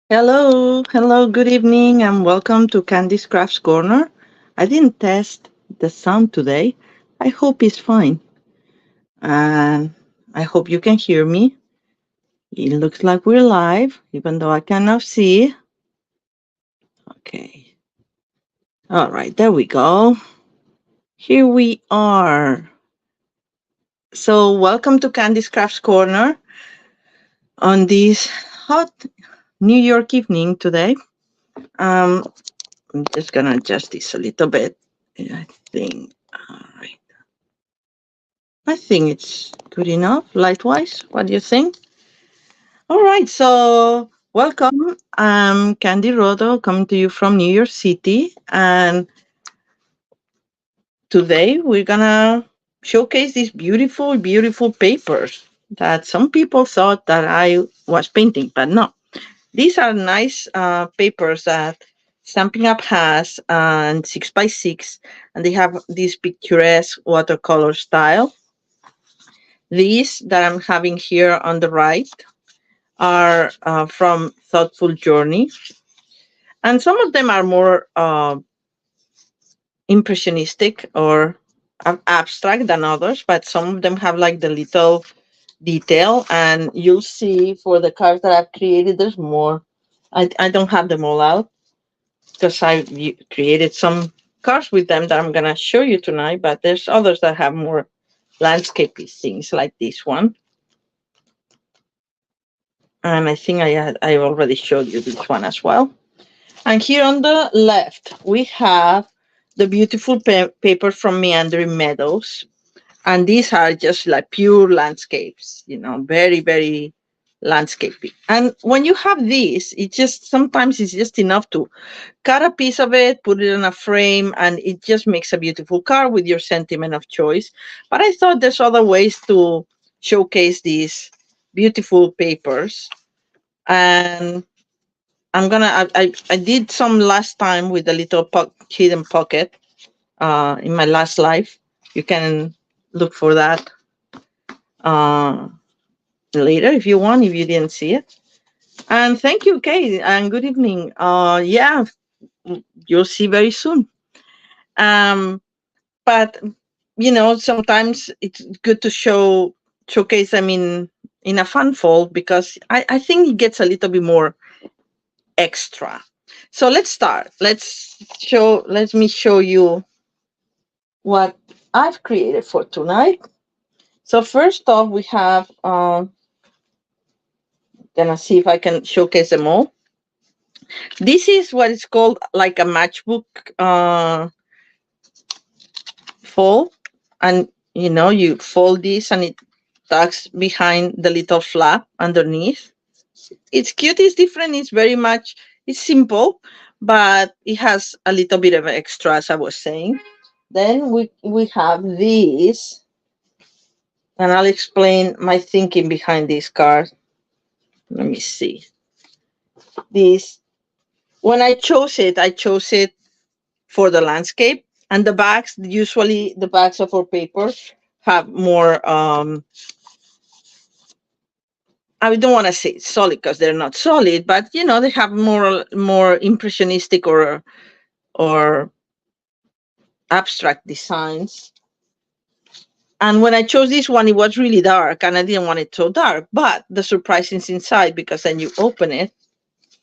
Hello, good evening, and welcome to Candy's Crafts Corner. I didn't test the sound today. I hope it's fine. And I hope you can hear me. It looks like we're live, even though I cannot see. Okay. All right, there we go. Here we are. So, welcome to Candy's Crafts Corner on this hot New York evening today. Um, I'm just gonna adjust this a little bit. I think. All right. I think it's good enough, light-wise. What do you think? All right, so welcome. I'm Candy Rodo, coming to you from New York City, and today we're gonna showcase these beautiful, beautiful papers that some people thought that I was painting, but no. These are nice papers that Stampin' Up has, and 6x6, and they have this picturesque watercolor style. These that I'm having here on the right are from Thoughtful Journey, and some of them are more impressionistic or abstract than others, but some of them have like the little detail, and you'll see for the cards that I've created, there's more. I don't have them all out because created some cards with them that I'm going to show you tonight, but there's others that have more landscapey things like this one. And I think I already showed you this one as well. And here on the left, we have the beautiful paper from Meandering Meadows. And these are just like pure landscapes, very, very landscapey. And when you have these, it just sometimes it's just enough to cut a piece of it, put it in a frame, and it just makes a beautiful card with your sentiment of choice. But I thought there's other ways to showcase these beautiful papers. And I did some last time with a little hidden pocket in my last life. You can look for that uh, later if you want, if you didn't see it. And thank you, Kate, and good evening. Yeah, you'll see very soon. Um, but sometimes it's good to showcase them in a fun fold because I think it gets a little bit more extra. So let's start. Let me show you what I've created for tonight. So first off, we have, gonna see if I can showcase them all. This is what is called like a matchbook fold. And, you fold this and it tucks behind the little flap underneath. It's cute, it's different, it's simple, but it has a little bit of extra, as I was saying. Then we have these, and I'll explain my thinking behind this card. Let me see. This, when I chose it for the landscape, and the backs, usually the backs of our paper have more, I don't want to say solid because they're not solid, but they have more impressionistic or abstract designs. And when I chose this one, it was really dark, and I didn't want it so dark. But the surprise is inside, because then you open it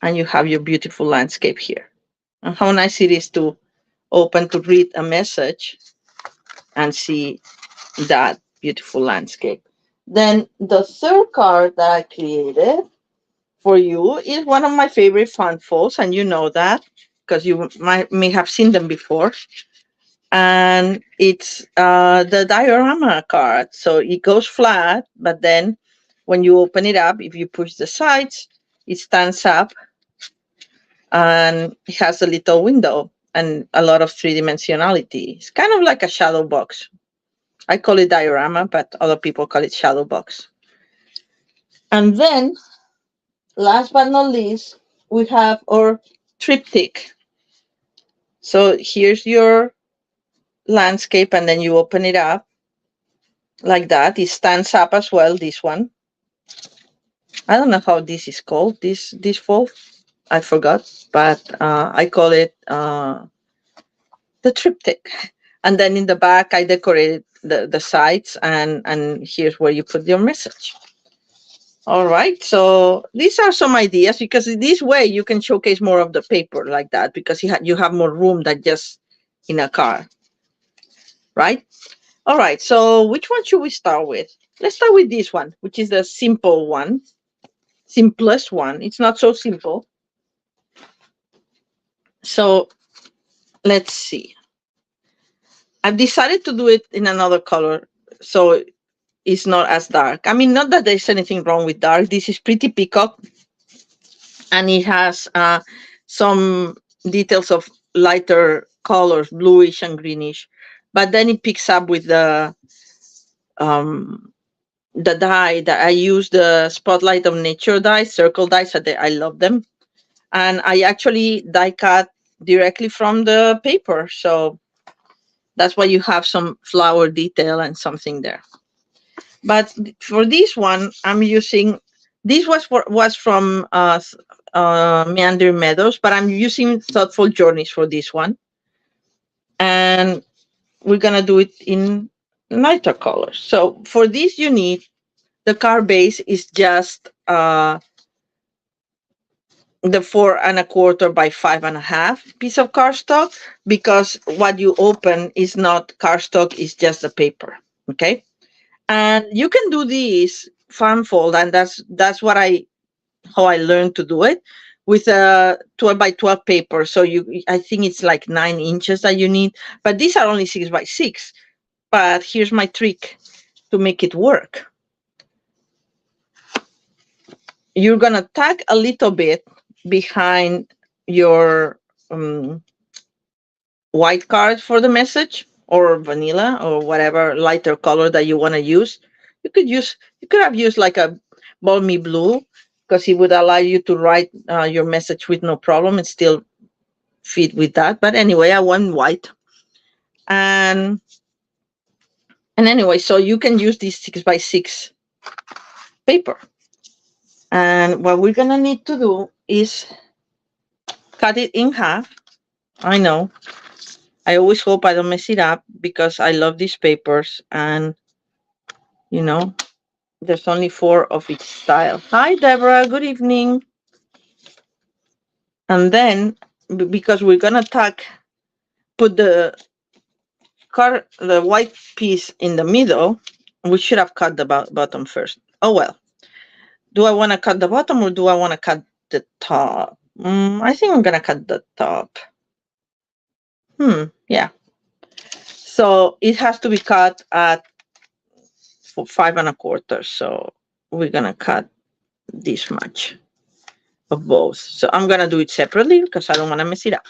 and you have your beautiful landscape here. And how nice it is to open to read a message and see that beautiful landscape. Then the third card that I created for you is one of my favorite fun folds, and you know that because you may have seen them before. And it's the diorama card. So it goes flat, but then when you open it up, if you push the sides, it stands up and it has a little window and a lot of three-dimensionality. It's kind of like a shadow box. I call it diorama, but other people call it shadow box. And then, last but not least, we have our triptych. So here's your landscape, and then you open it up like that. It stands up as well, this one. I don't know how this is called, this fold. I forgot, but I call it the triptych. And then in the back, I decorated the sides, and here's where you put your message. All right, so these are some ideas, because this way you can showcase more of the paper like that, because you have more room than just in a car, right? All right, so which one should we start with? Let's start with this one, which is the simple one, simplest one. It's not so simple. So let's see. I've decided to do it in another color, so it's not as dark. I mean, not that there's anything wrong with dark. This is pretty peacock, and it has some details of lighter colors, bluish and greenish. But then it picks up with the dye that I use, the Spotlight of Nature dye, circle dyes. I love them, and I actually die cut directly from the paper. So that's why you have some flower detail and something there. But for this one, I'm using, this was from Meander Meadows, but I'm using Thoughtful Journeys for this one. And we're gonna do it in lighter colors. So for this, you need, the card base is just the 4¼ by 5½ piece of cardstock, because what you open is not cardstock, it's just the paper. Okay. And you can do this farm fold, and that's what how I learned to do it, with a 12 by 12 paper. So I think it's like 9 inches that you need, but these are only 6 by 6. But here's my trick to make it work. You're gonna tag a little bit behind your white card for the message, or vanilla, or whatever lighter color that you want to use. You could have used like a balmy blue, because it would allow you to write your message with no problem and still fit with that. But anyway, I went white. And anyway, so you can use this 6 by 6 paper. And what we're gonna need to do is cut it in half. I know, I always hope I don't mess it up, because I love these papers, and there's only 4 of each style. Hi, Deborah. Good evening. And then, because we're gonna put the white piece in the middle, we should have cut the bottom first. Oh well. Do I want to cut the bottom, or do I want to cut the top? I think I'm gonna cut the top. Yeah. So it has to be cut at 5¼ So we're gonna cut this much of both. So I'm gonna do it separately, because I don't want to mess it up.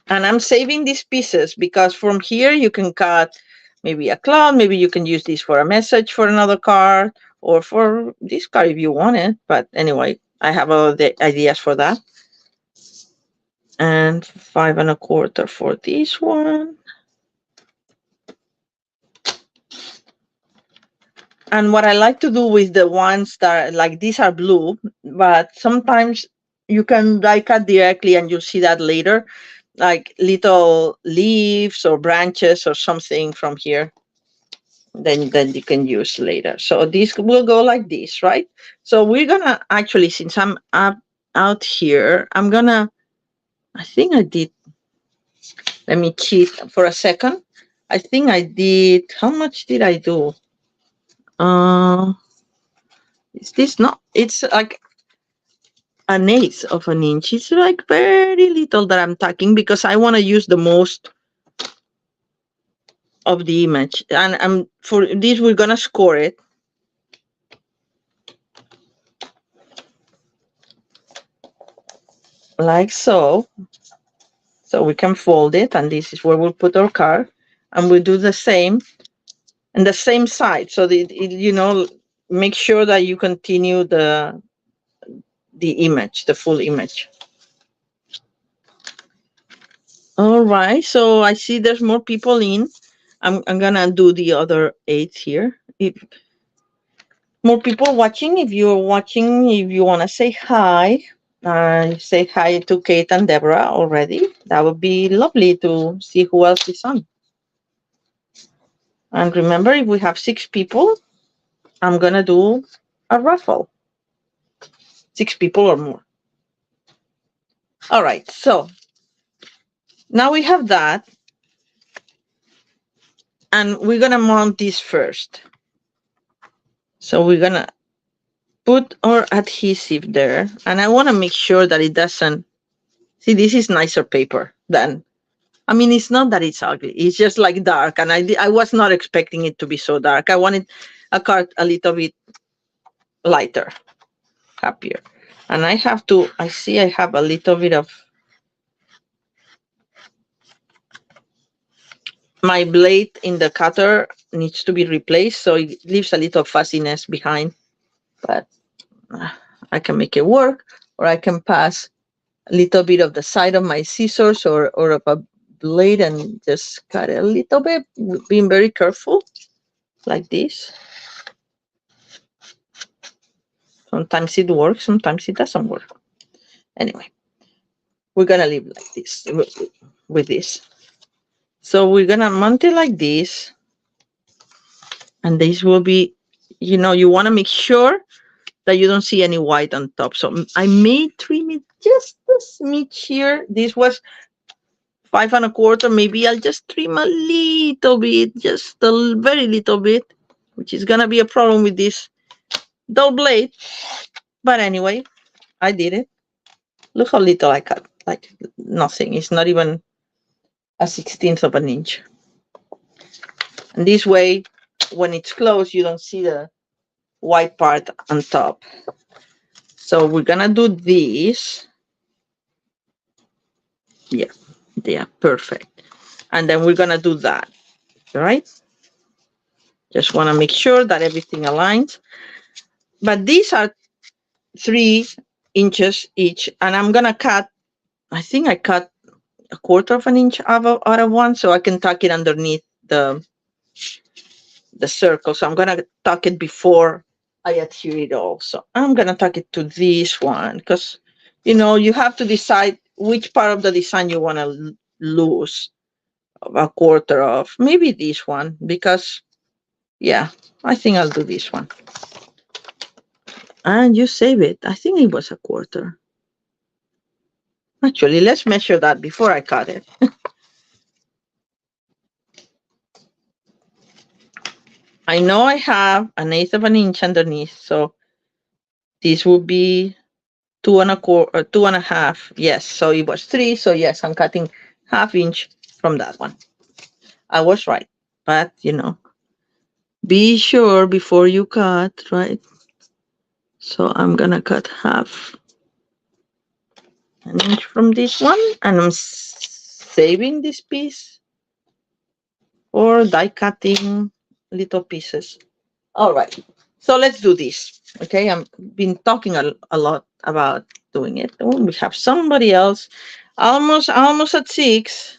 And I'm saving these pieces, because from here you can cut maybe a cloud. Maybe you can use this for a message for another card, or for this card if you want it. But anyway, I have all the ideas for that. And 5¼ for this one. And what I like to do with the ones that like these are blue, but sometimes you can die cut directly, and you'll see that later, like little leaves or branches or something from here. Then you can use later. So this will go like this, right? So we're gonna actually, since I'm out here, I think I did. Let me cheat for a second. I think I did. How much did I do? Is this not? It's like 1/8 of an inch. It's like very little that I'm tucking, because I want to use the most of the image. And for this, we're gonna score it. Like so. So we can fold it, and this is where we'll put our card, and we'll do the same, and the same side. So make sure that you continue the image, the full image. All right, so I see there's more people in. I'm gonna do the other 8 here. If more people watching, if you're watching, if you want to say hi, Say hi to Kate and Deborah already. That would be lovely to see who else is on. And remember, if we have 6 people, I'm going to do a raffle. 6 people or more. All right, so now we have that. And we're going to mount this first. So we're going to put our adhesive there. And I want to make sure that it doesn't. See, this is nicer paper than. I mean, it's not that it's ugly. It's just like dark. And I was not expecting it to be so dark. I wanted a card a little bit lighter, happier. And I see I have a little bit of. My blade in the cutter needs to be replaced. So it leaves a little fuzziness behind. But I can make it work, or I can pass a little bit of the side of my scissors or of a blade and just cut it a little bit, being very careful, like this. Sometimes it works, sometimes it doesn't work. Anyway, we're gonna leave like this with this. So we're gonna mount it like this, and this will be, you want to make sure that you don't see any white on top. So I may trim it just a smidge here. This was 5 1/4. Maybe I'll just trim a little bit, just a very little bit, which is gonna be a problem with this dull blade. But anyway, I did it. Look how little I cut, like nothing. It's not even a 1/16 of an inch. And this way, when it's closed, you don't see the white part on top. So we're gonna do this. Yeah, perfect. And then we're gonna do that, right? Just wanna make sure that everything aligns. But these are 3 inches each, and I'm gonna cut. I think I cut 1/4 of an inch out of one, so I can tuck it underneath the circle. So I'm gonna tuck it before I adhere it all. So I'm gonna tuck it to this one because you have to decide which part of the design you want to lose a 1/4 of. Maybe this one, because yeah, I think I'll do this one. And you save it. I think it was a 1/4. Actually, let's measure that before I cut it. I know I have 1/8 of an inch underneath, so this would be 2 1/4, 2 1/2. Yes, so it was 3. So yes, I'm cutting 1/2 inch from that one. I was right, but be sure before you cut, right? So I'm gonna cut 1/2 an inch from this one, and I'm saving this piece for die cutting little pieces. All right, so let's do this. Okay, I've been talking a lot about doing it. Oh, we have somebody else, almost at 6.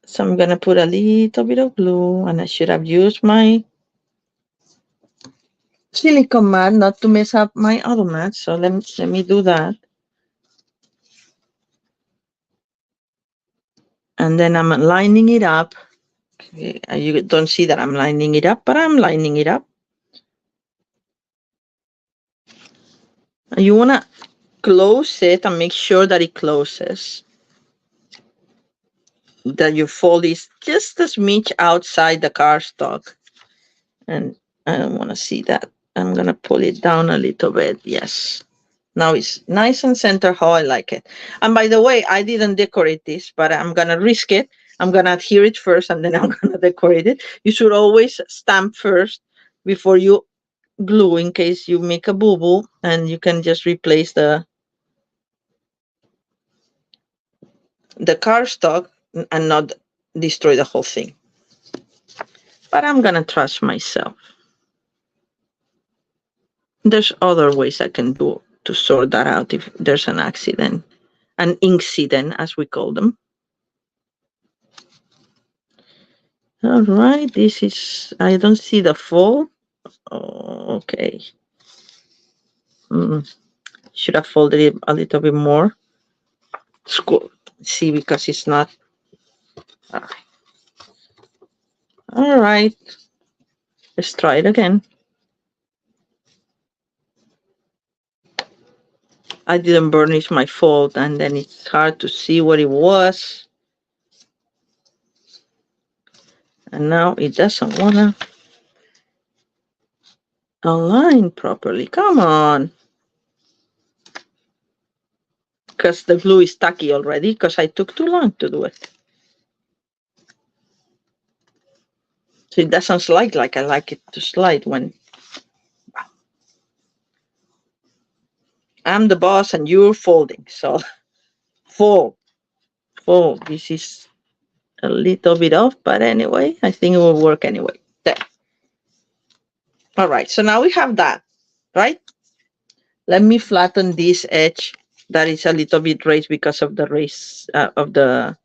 So I'm gonna put a little bit of glue, and I should have used my silicone mat not to mess up my other mat. So let me do that. And then I'm lining it up. Okay, you don't see that I'm lining it up, but I'm lining it up. And you want to close it and make sure that it closes. That your fold is just a smidge outside the cardstock. And I don't want to see that. I'm going to pull it down a little bit. Yes. Now it's nice and center how I like it. And by the way, I didn't decorate this, but I'm going to risk it. I'm going to adhere it first, and then I'm going to decorate it. You should always stamp first before you glue, in case you make a boo-boo, and you can just replace the cardstock and not destroy the whole thing. But I'm going to trust myself. There's other ways I can do to sort that out if there's an accident, an incident, as we call them. All right, this is, I don't see the fold. Oh, okay. Should have folded it a little bit more. See, because it's not. All right. Let's try it again. I didn't burnish my fold, and then it's hard to see what it was. And now it doesn't want to align properly. Come on. Because the glue is tacky already, because I took too long to do it. So it doesn't slide like I like it to slide when I'm the boss and you're folding. So fold. This is a little bit off, but anyway, I think it will work anyway. There. All right, so now we have that, right? Let me flatten this edge that is a little bit raised because of the raise of the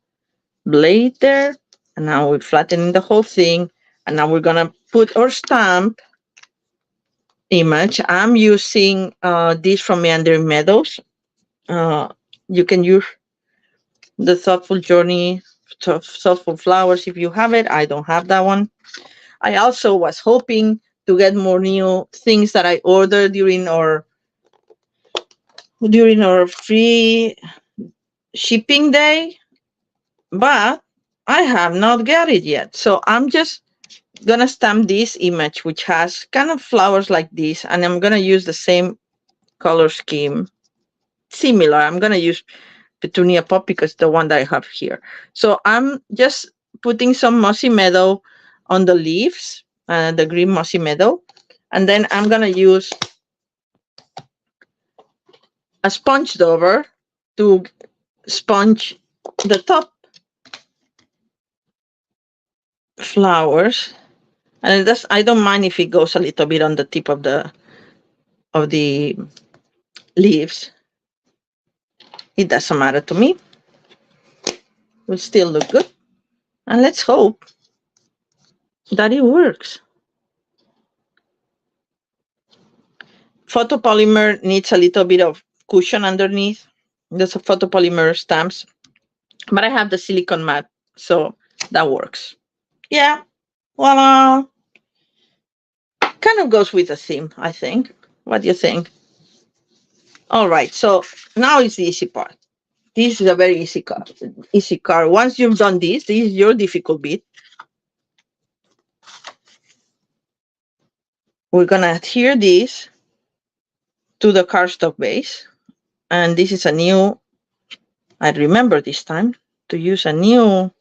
blade there. And now we're flattening the whole thing. And now we're gonna put our stamp image. I'm using this from Meandering Meadows. You can use the Thoughtful Journey, Thoughtful Flowers if you have it. I don't have that one. I also was hoping to get more new things that I ordered during our free shipping day, but I have not got it yet. So I'm just gonna stamp this image, which has kind of flowers like this, and I'm gonna use the same color scheme, similar. I'm gonna use Petunia Pop because the one that I have here. So I'm just putting some Mossy Meadow on the leaves, the green Mossy Meadow, and then I'm gonna use a sponge dauber to sponge the top flowers. And I don't mind if it goes a little bit on the tip of the leaves. It doesn't matter to me. It will still look good. And let's hope that it works. Photopolymer needs a little bit of cushion underneath. There's a photopolymer stamps, but I have the silicone mat, so that works. Yeah, voila. Kind of goes with the theme, I think. What do you think? All right, so now is the easy part. This is a very easy card. Once you've done this is your difficult bit. We're gonna adhere this to the cardstock base. And this is a new, I remember this time to use a new,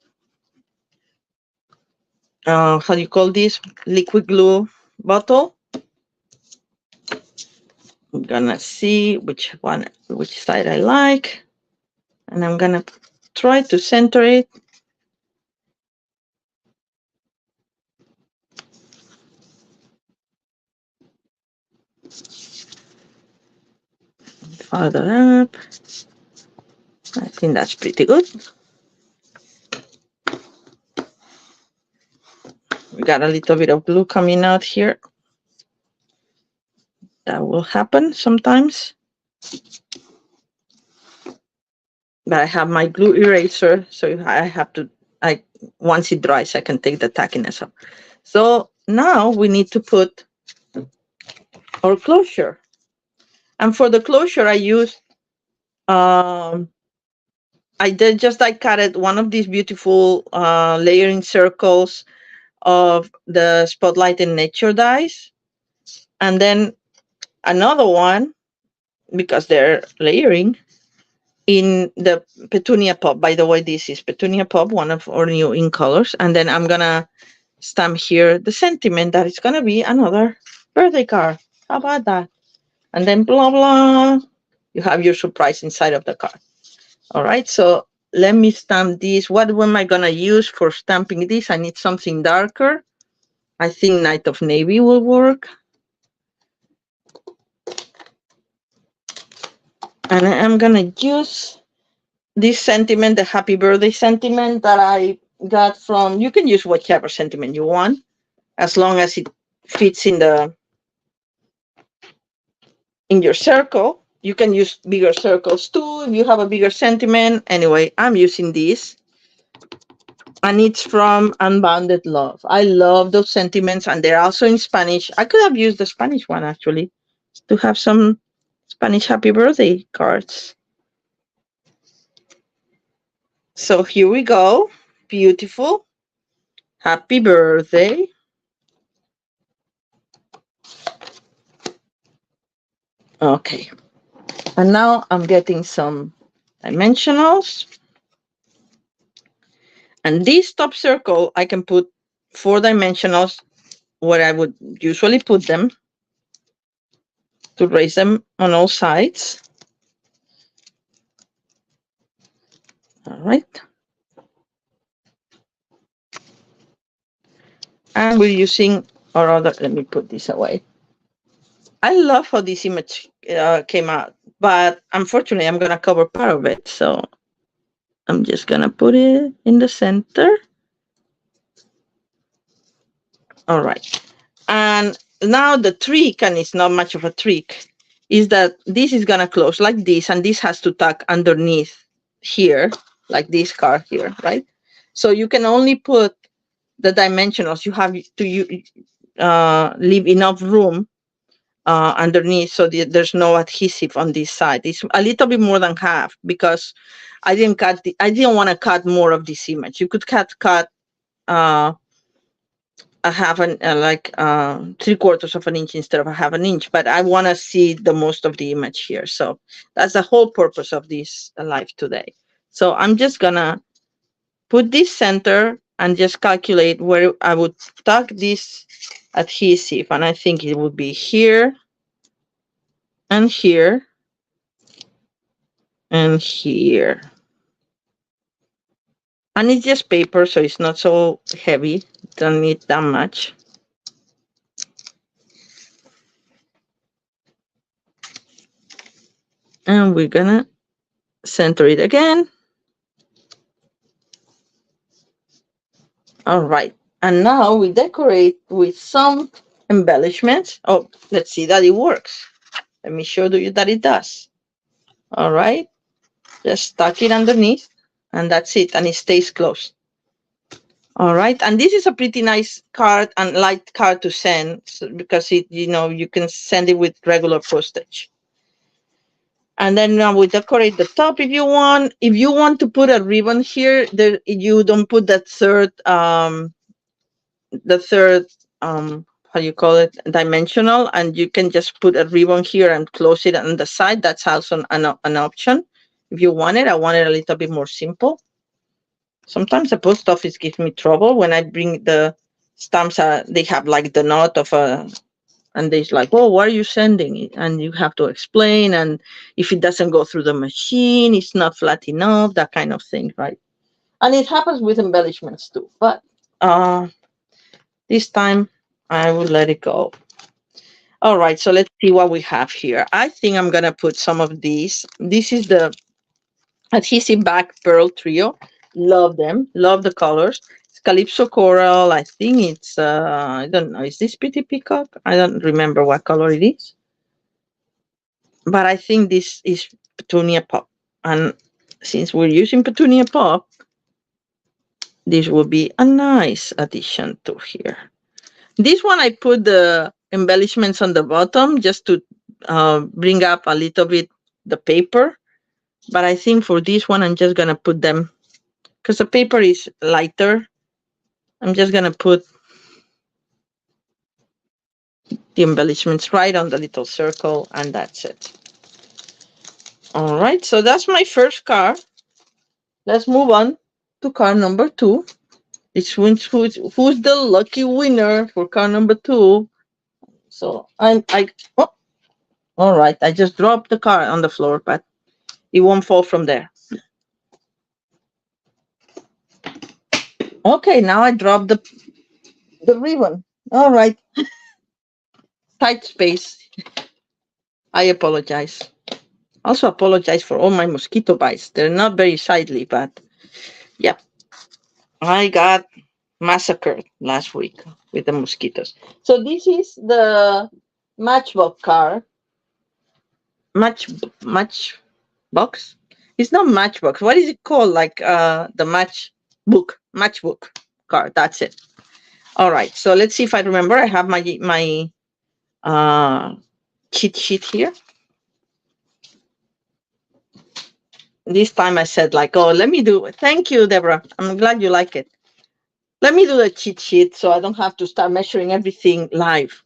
how do you call this? Liquid glue bottle. I'm gonna see which side I like. And I'm gonna try to center it. Farther up. I think that's pretty good. We got a little bit of glue coming out here. That will happen sometimes. But I have my glue eraser, so I have to, once it dries, I can take the tackiness off. So now we need to put our closure. And for the closure, I used, I cutted one of these beautiful layering circles of the Spotlight in Nature dies. And then another one, because they're layering, in the Petunia Pop. By the way, this is Petunia Pop, one of our new ink colors. And then I'm going to stamp here the sentiment that it's going to be another birthday card. How about that? And then blah, blah. You have your surprise inside of the card. All right, so let me stamp this. What am I going to use for stamping this? I need something darker. I think Night of Navy will work. And I'm going to use this sentiment, the happy birthday sentiment that I got from, you can use whichever sentiment you want, as long as it fits in your circle. You can use bigger circles too if you have a bigger sentiment. Anyway, I'm using this. And it's from Unbounded Love. I love those sentiments, and they're also in Spanish. I could have used the Spanish one actually to have some Spanish happy birthday cards. So here we go. Beautiful. Happy birthday. Okay. And now I'm getting some dimensionals. And this top circle, I can put 4 dimensionals where I would usually put them to raise them on all sides. All right. And we're using our other, let me put this away. I love how this image came out, but unfortunately I'm gonna cover part of it. So I'm just gonna put it in the center. All right. And now the trick, and it's not much of a trick, is that this is gonna close like this, and this has to tuck underneath here, like this card here, right? So you can only put the dimensionals. You have to leave enough room underneath so there's no adhesive on this side. It's a little bit more than half because I didn't want to cut more of this image. You could cut a half an like 3/4 of an inch instead of a half an inch, but I want to see the most of the image here. So that's the whole purpose of this live today. So I'm just gonna put this center and just calculate where I would tuck this adhesive, and I think it would be here and here and here. And it's just paper, so it's not so heavy. Don't need that much. And we're gonna center it again. All right. And now we decorate with some embellishments. Oh, let's see that it works. Let me show you that it does. All right. Just tuck it underneath, and that's it. And it stays closed. All right. And this is a pretty nice card and light card to send because you can send it with regular postage. And then we decorate the top if you want. If you want to put a ribbon here, you don't put that third how you call it, dimensional, and you can just put a ribbon here and close it on the side. That's also an option if you want it. I want it a little bit more simple. Sometimes the post office gives me trouble when I bring the stamps. They have like the knot of a, and they're like, oh, why are you sending it? And you have to explain, and if it doesn't go through the machine, it's not flat enough, that kind of thing, right? And it happens with embellishments too, but this time I will let it go. All right, so let's see what we have here. I think I'm gonna put some of these. This is the adhesive back pearl trio. Love them, love the colors. It's Calypso Coral. I think it's I don't know, is this Pretty Peacock? I don't remember what color it is, but I think this is Petunia Pop. And since we're using Petunia Pop, this will be a nice addition to here. This one I put the embellishments on the bottom just to bring up a little bit the paper. But I think for this one, I'm just going to put them, because the paper is lighter. I'm just going to put the embellishments right on the little circle, and that's it. All right, so that's my first card. Let's move on to card number 2. Who's the lucky winner for card number 2? So all right, I just dropped the card on the floor, but it won't fall from there. Okay, now I dropped the ribbon. All right. Tight space. I apologize. Also apologize for all my mosquito bites. They're not very sightly, but yeah. I got massacred last week with the mosquitoes. So this is the Matchbox card. matchbox. It's not matchbox. What is it called? Like the matchbook card. That's it. All right. So let's see if I remember. I have my uh, cheat sheet here. This time I said like, oh, let me do. Thank you, Deborah. I'm glad you like it. Let me do the cheat sheet so I don't have to start measuring everything live.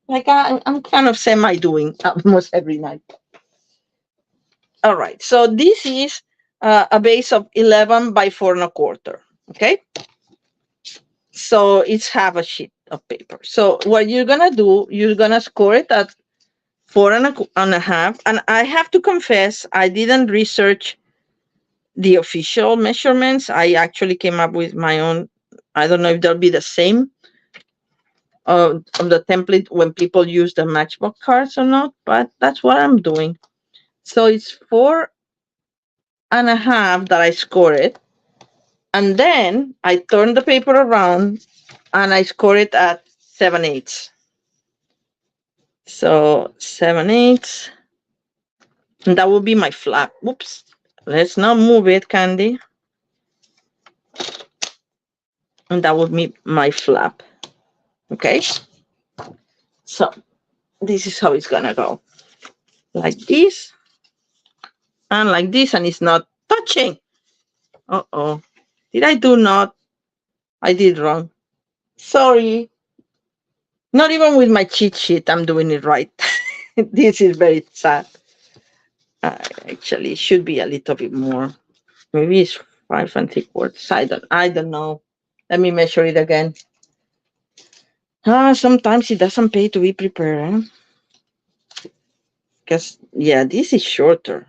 Like I'm kind of semi doing almost every night. All right. So this is a base of 11 by 4 1/4. Okay. So it's half a sheet of paper. So what you're gonna do, you're gonna score it at 4 1/2. And I have to confess, I didn't research the official measurements. I actually came up with my own. I don't know if they'll be the same of the template when people use the matchbox cards or not, but that's what I'm doing. So it's 4 1/2 that I score it. And then I turn the paper around and I score it at 7/8. So 7/8. And that will be my flap. Whoops. Let's not move it, Candy. And that would be my flap. Okay. So this is how it's gonna go. Like this. And like this, and it's not touching. Uh-oh. Did I do not? I did wrong. Sorry. Not even with my cheat sheet, I'm doing it right. This is very sad. Actually, it should be a little bit more. Maybe it's 5 3/4. I don't know. Let me measure it again. Sometimes it doesn't pay to be prepared. Because, yeah, this is shorter.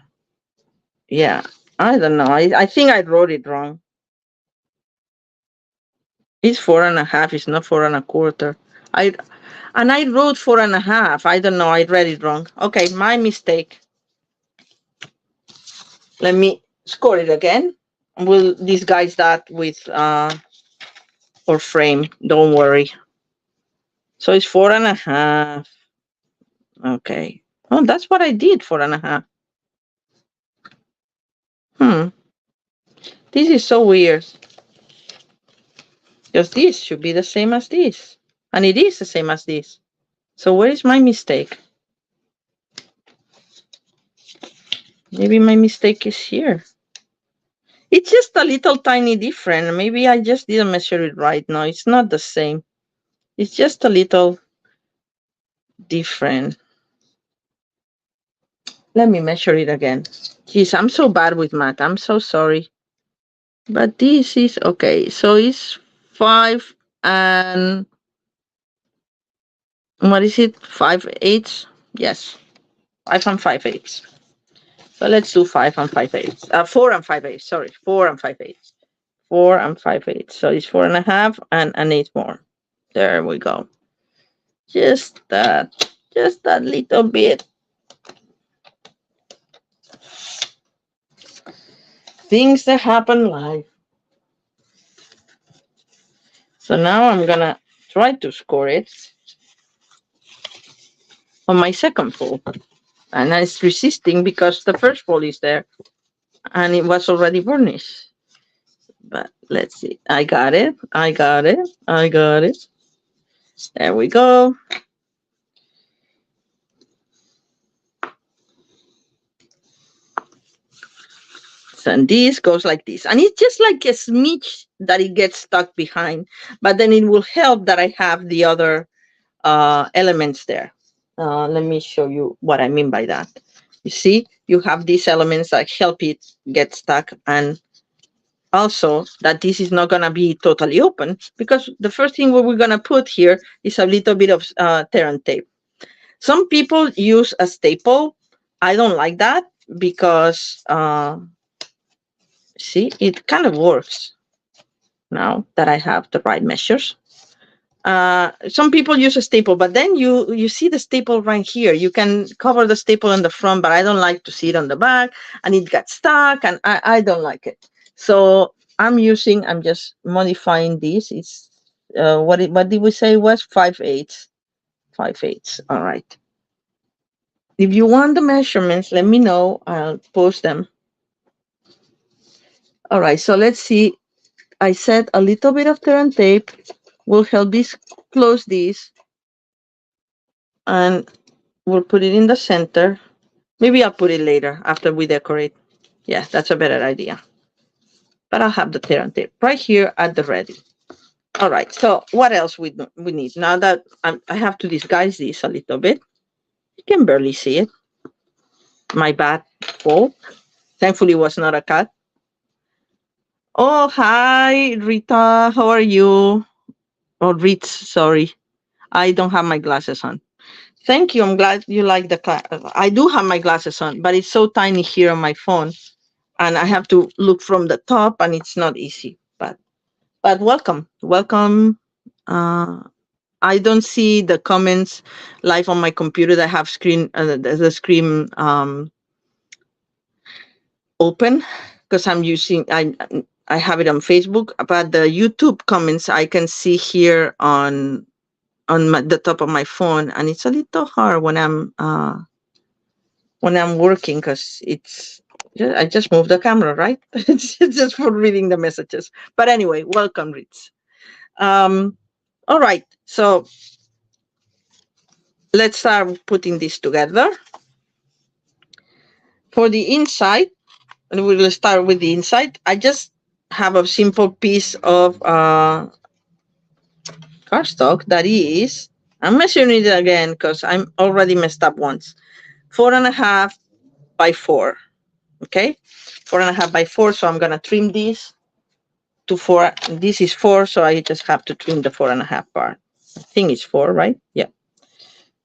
Yeah, I don't know. I think I wrote it wrong. It's 4 1/2. It's not 4 1/4. I wrote 4 1/2. I don't know. I read it wrong. Okay, my mistake. Let me score it again. We'll disguise that with or frame. Don't worry. So it's 4 1/2. Okay. Oh, that's what I did. 4 1/2. This is so weird. Because this should be the same as this. And it is the same as this. So where is my mistake? Maybe my mistake is here. It's just a little tiny different. Maybe I just didn't measure it right. No, it's not the same. It's just a little different. Let me measure it again. Geez, I'm so bad with math. I'm so sorry. But this is okay. So it's 5 and what is it? 5/8? Yes. 5 and 5/8. So let's do 5 and 5/8. 4 and 5/8. Sorry, 4 and 5/8. 4 and 5/8. So it's 4 1/2 and an 8 more. There we go. Just that little bit. Things that happen live. So now I'm gonna try to score it on my second fold. And it's resisting because the first fold is there and it was already burnished. But let's see. I got it. I got it. I got it. There we go. And this goes like this. And it's just like a smidge that it gets stuck behind. But then it will help that I have the other elements there. Let me show you what I mean by that. You see, you have these elements that help it get stuck, and also that this is not going to be totally open, because the first thing we're going to put here is a little bit of tear and tape. Some people use a staple. I don't like that because, see, it kind of works now that I have the right measures. Some people use a staple, but then you see the staple right here. You can cover the staple in the front, but I don't like to see it on the back, and it got stuck, and I don't like it. So I'm just modifying this. It's what did we say it was 5/8? 5/8. All right. If you want the measurements, let me know. I'll post them. All right, so let's see. I said a little bit of turn tape will help this close this, and we'll put it in the center. Maybe I'll put it later after we decorate. Yeah, that's a better idea. But I'll have the turn tape right here at the ready. All right, so what else we need? Now that I have to disguise this a little bit. You can barely see it. My bad fault. Thankfully, it was not a cat. Oh, hi, Rita. How are you? Oh, Ritz, sorry. I don't have my glasses on. Thank you. I'm glad you like the class. I do have my glasses on, but it's so tiny here on my phone, and I have to look from the top, and it's not easy. But welcome, welcome. Uh, I don't see the comments live on my computer. That have screen the screen open because I'm using I have it on Facebook, but the YouTube comments I can see here on the top of my phone, and it's a little hard when I'm working because it's I just moved the camera, right? It's just for reading the messages. But anyway, welcome, Ritz. All right, so let's start putting this together. For the inside, and we'll start with the inside. I just have a simple piece of cardstock that is, I'm measuring it again because I'm already messed up once. 4.5 by 4. Okay, 4.5 by 4. So I'm gonna trim this to 4. This is 4, so I just have to trim the 4.5 part. I think it's 4, right? Yeah.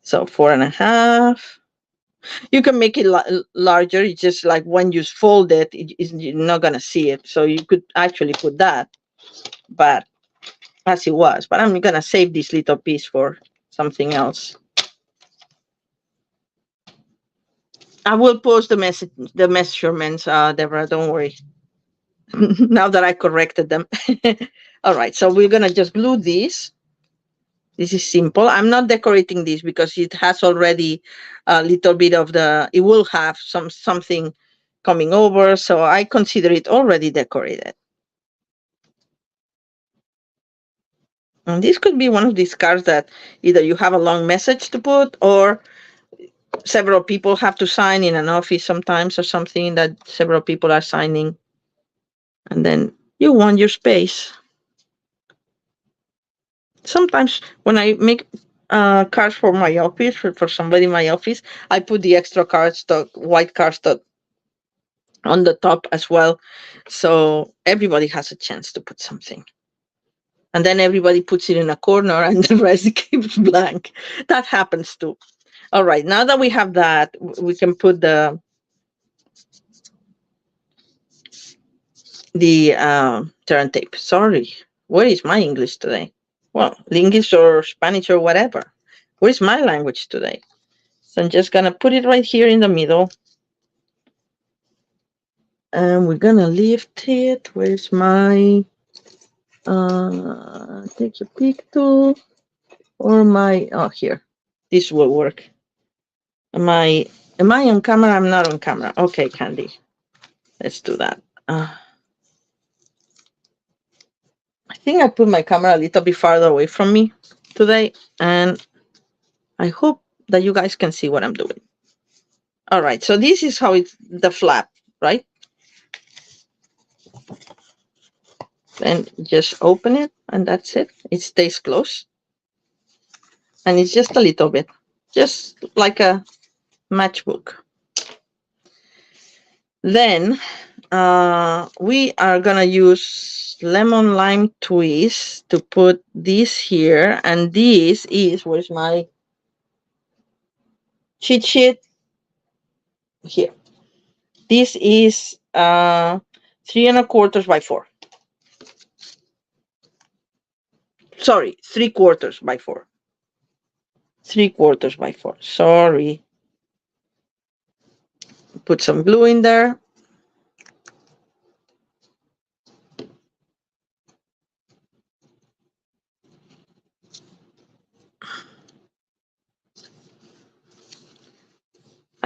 So 4.5. You can make it larger. It's just like when you fold it, you're not gonna see it. So you could actually put that, but as it was. But I'm gonna save this little piece for something else. I will post the measurements, Deborah. Don't worry. Now that I corrected them. All right, so we're gonna just glue this. This is simple. I'm not decorating this because it has already a little bit of it will have something coming over. So I consider it already decorated. And this could be one of these cards that either you have a long message to put or several people have to sign in an office sometimes or something that several people are signing. And then you want your space. Sometimes when I make cards for my office, for somebody in my office, I put the extra cardstock, white cardstock on the top as well. So everybody has a chance to put something. And then everybody puts it in a corner and the rest keeps blank. That happens too. All right, now that we have that, we can put the turn tape. Sorry, where is my English today? Well, English or Spanish or whatever. Where is my language today? So I'm just gonna put it right here in the middle. And we're gonna lift it. Where's my take a pick tool or my here. This will work. Am I on camera? I'm not on camera. Okay, Candy. Let's do that. I think I put my camera a little bit farther away from me today, and I hope that you guys can see what I'm doing. All right, so this is how it's the flap, right? And just open it, and that's it. It stays closed. And it's just a little bit, just like a matchbook. Then we are gonna use lemon lime twist to put this here, and this is, where's my cheat sheet? Here. This is 3.25 by 4. Sorry, 3/4 by 4. 3/4 by 4. Sorry. Put some glue in there.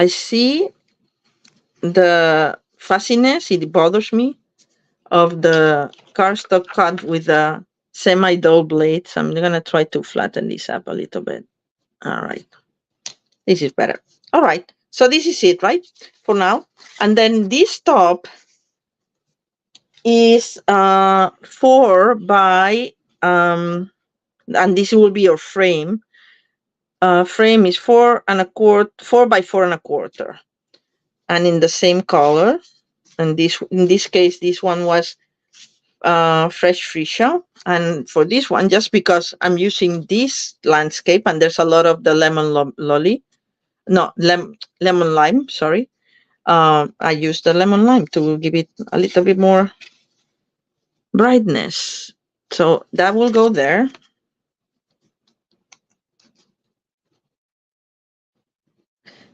I see the fussiness, it bothers me, of the cardstock cut with the semi-dull blade. So I'm going to try to flatten this up a little bit. All right. This is better. All right. So this is it, right? For now. And then this top is 4 by, and this will be your frame. Frame is 4 by 4 1/4. And in the same color. And in this case, this one was fresh freesia. And for this one, just because I'm using this landscape and there's a lot of the lemon lime, sorry. I use the lemon lime to give it a little bit more brightness. So that will go there.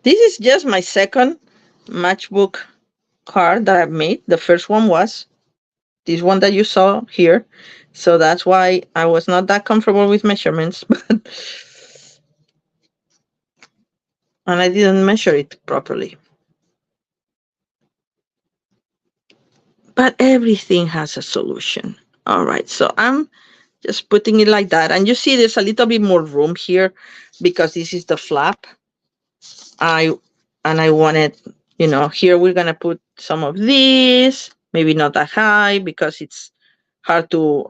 This is just my second matchbook card that I've made. The first one was this one that you saw here. So that's why I was not that comfortable with measurements, and I didn't measure it properly. But everything has a solution. All right, so I'm just putting it like that. And you see there's a little bit more room here because this is the flap. I wanted, here we're gonna put some of these, maybe not that high because it's hard to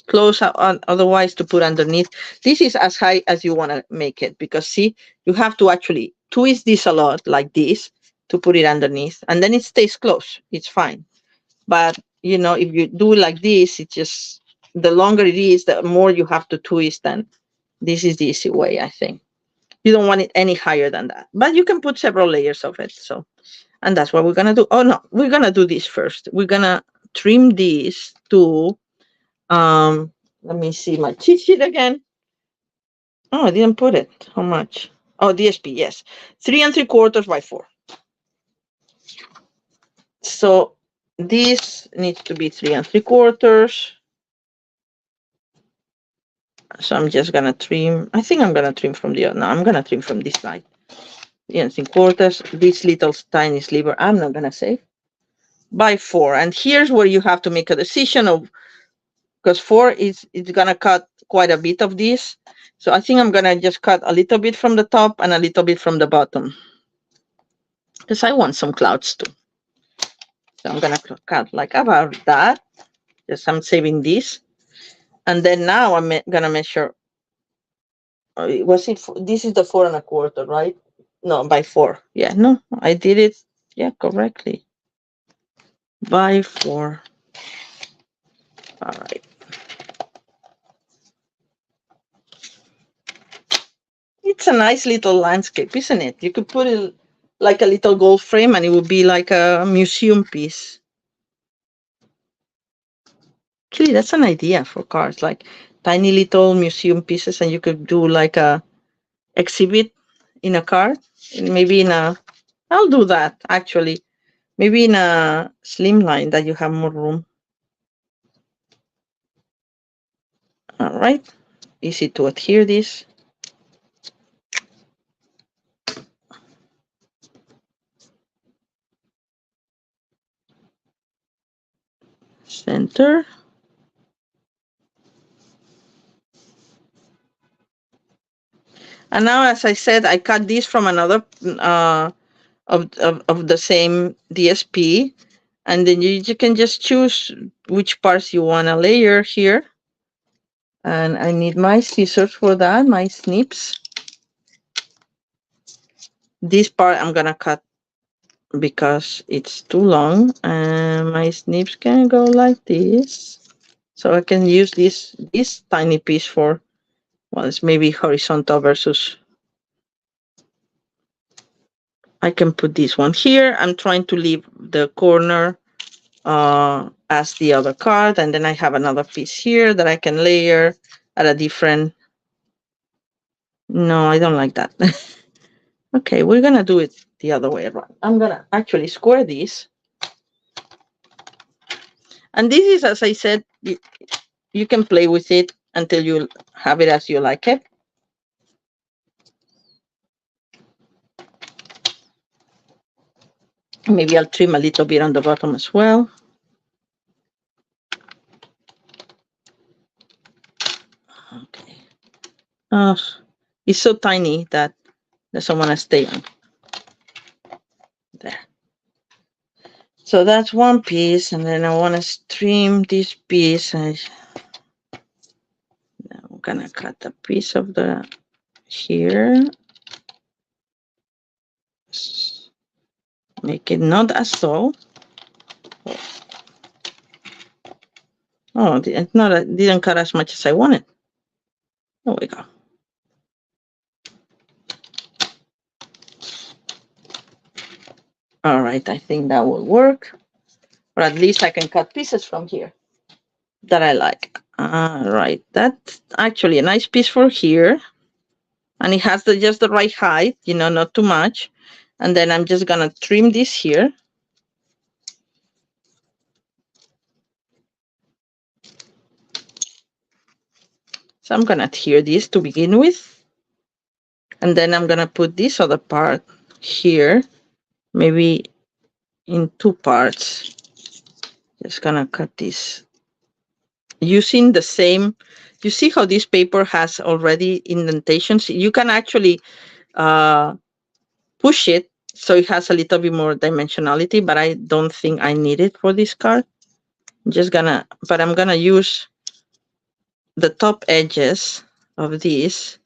close out, otherwise to put underneath. This is as high as you want to make it because see, you have to actually twist this a lot like this to put it underneath, and then it stays close. It's fine. But if you do it like this, it just, the longer it is, the more you have to twist, and this is the easy way, I think. You don't want it any higher than that, but you can put several layers of it. So, and that's what we're gonna do. Oh no, we're gonna do this first. We're gonna trim this to let me see my cheat sheet again. Oh, I didn't put it. How much? Oh, DSP, yes. 3 3/4 by 4. So this needs to be 3 3/4. So I'm just gonna trim. I think I'm gonna trim from the other. No, I'm gonna trim from this side. 3 3/4. This little tiny sliver, I'm not gonna save. By 4. And here's where you have to make a decision of, because 4 is it's gonna cut quite a bit of this. So I think I'm gonna just cut a little bit from the top and a little bit from the bottom, because I want some clouds too. So I'm gonna cut like about that. Just I'm saving this, and then now I'm gonna measure. Was it? This is the 4 1/4, right? No, by 4. Yeah, no, I did it. Yeah, correctly. By 4. All right. It's a nice little landscape, isn't it? You could put it like a little gold frame and it would be like a museum piece. Actually, that's an idea for cards, like tiny little museum pieces, and you could do like a exhibit in a card. Maybe I'll do that actually. Maybe in a slimline that you have more room. All right. Easy to adhere this. Center. And now, as I said, I cut this from another of the same DSP, and then you can just choose which parts you want to layer here. And I need my scissors for that, my snips. This part I'm gonna cut because it's too long, and my snips can go like this. So I can use this tiny piece for, well, it's maybe horizontal versus. I can put this one here. I'm trying to leave the corner as the other card, and then I have another piece here that I can layer at a different. No, I don't like that. Okay, we're gonna do it the other way around. I'm gonna actually square this, and this is, as I said, you can play with it until you have it as you like it. Maybe I'll trim a little bit on the bottom as well. Okay. Oh, it's so tiny that doesn't want to stay on. There. So that's one piece, and then I want to trim this piece. I'm gonna cut a piece of the here. Make it not as tall. Oh, it's not. Didn't cut as much as I wanted. There we go. All right, I think that will work. Or at least I can cut pieces from here that I like. All right, that's actually a nice piece for here. And it has just the right height, not too much. And then I'm just gonna trim this here. So I'm gonna adhere this to begin with. And then I'm gonna put this other part here, maybe in two parts. Just gonna cut this. Using the same, you see how this paper has already indentations? You can actually push it so it has a little bit more dimensionality, but I don't think I need it for this card. I'm gonna use the top edges of this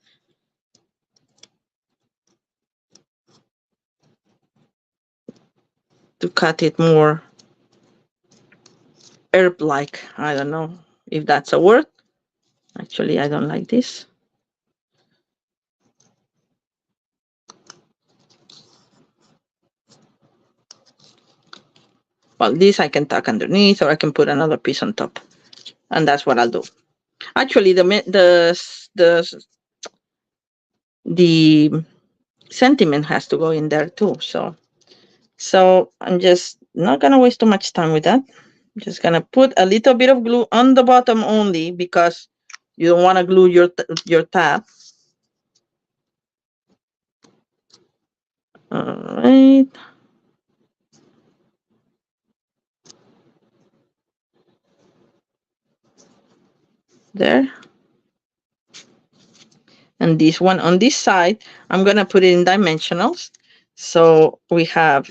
to cut it more herb-like. I don't know if that's a word. Actually, I don't like this. Well, this I can tuck underneath, or I can put another piece on top, and that's what I'll do. Actually, the sentiment has to go in there too. So I'm just not gonna waste too much time with that. I'm just gonna put a little bit of glue on the bottom only because you don't want to glue your tab. All right. There. And this one on this side, I'm gonna put it in dimensionals. So we have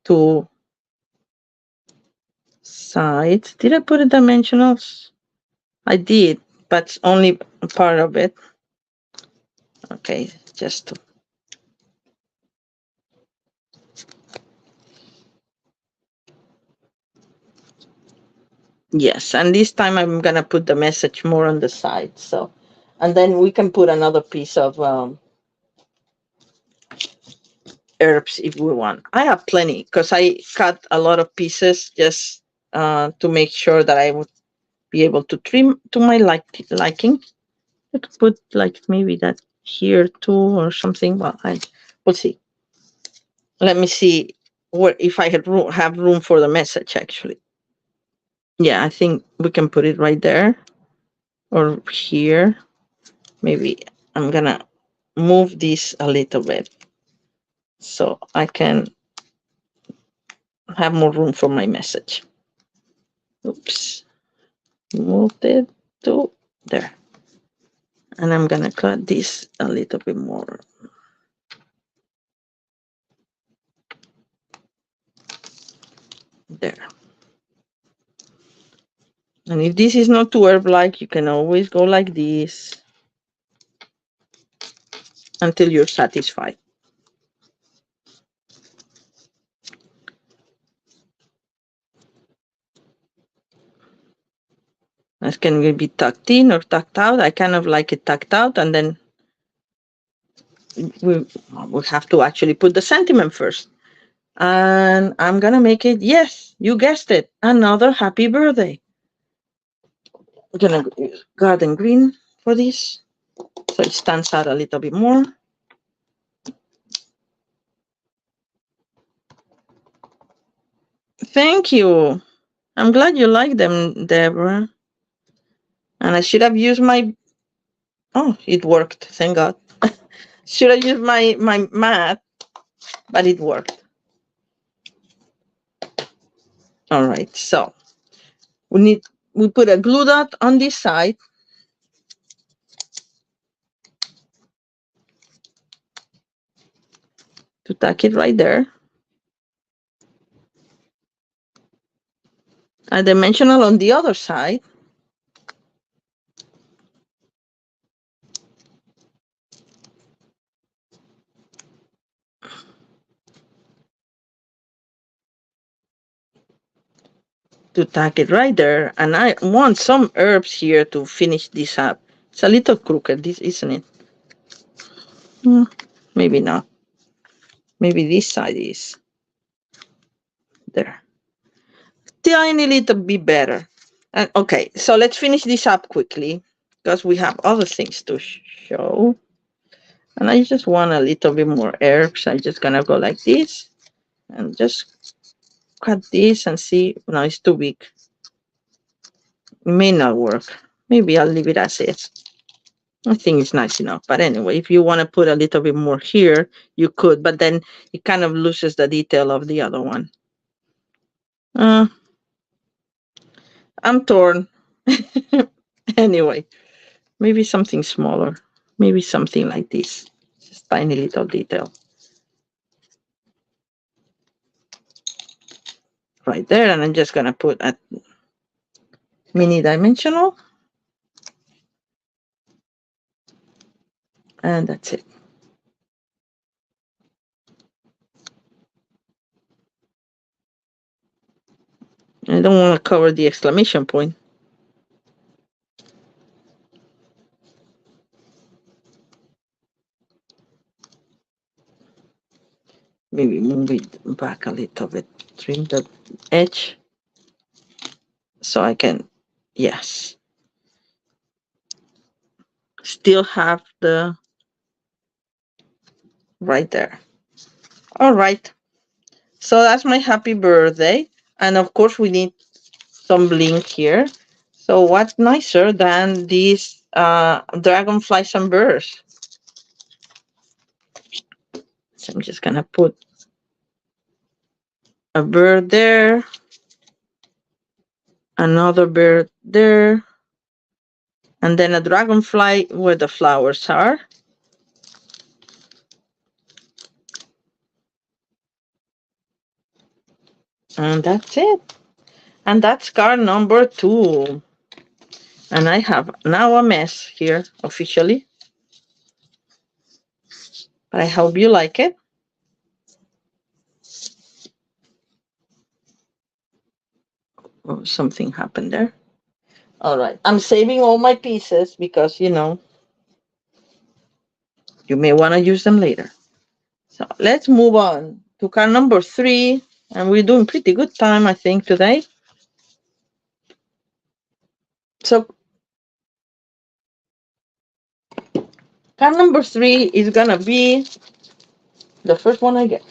two sides. Did I put it dimensionals? I did, but only part of it. Okay, just to. Yes, and this time I'm gonna put the message more on the side. So, and then we can put another piece of herbs if we want. I have plenty because I cut a lot of pieces just to make sure that I would be able to trim to my liking. I could put like maybe that here too or something. Well, we'll see. Let me see where if I have room for the message actually. Yeah, I think we can put it right there or here. Maybe I'm gonna move this a little bit so I can have more room for my message. Oops. Moved it to there. And I'm gonna cut this a little bit more. There. And if this is not too herb-like, you can always go like this until you're satisfied. This can be tucked in or tucked out. I kind of like it tucked out, and then we have to actually put the sentiment first. And I'm gonna make it, yes, you guessed it, another happy birthday. We're gonna use garden green for this, so it stands out a little bit more. Thank you. I'm glad you like them, Deborah. And I should have used my, oh, it worked, thank God. Should have used my mat, but it worked. All right, so we put a glue dot on this side. To tack it right there. A dimensional on the other side. To tack it right there. And I want some herbs here to finish this up. It's a little crooked, this, isn't it? Maybe not. Maybe this side is. There. Tiny little bit better. And okay, so let's finish this up quickly because we have other things to show. And I just want a little bit more herbs. I'm just gonna go like this and just cut this and see. No, it's too big. It may not work. Maybe I'll leave it as is. I think it's nice enough. But anyway, if you want to put a little bit more here, you could, but then it kind of loses the detail of the other one. I'm torn. Anyway, maybe something smaller. Maybe something like this. Just tiny little detail. Right there. And I'm just going to put a mini dimensional. And that's it. I don't want to cover the exclamation point. Maybe move it back a little bit. Trim the edge. So I can, yes. Still have the right there. All right. So that's my happy birthday. And of course, we need some bling here. So what's nicer than these dragonflies and birds? So I'm just going to put a bird there, another bird there, and then a dragonfly where the flowers are. And that's it. And that's card number 2. And I have now a mess here officially. But I hope you like it. Oh, something happened there. All right. I'm saving all my pieces because, you know, you may want to use them later. So let's move on to card number 3. And we're doing pretty good time, I think, today. So card number 3 is going to be the first one I get.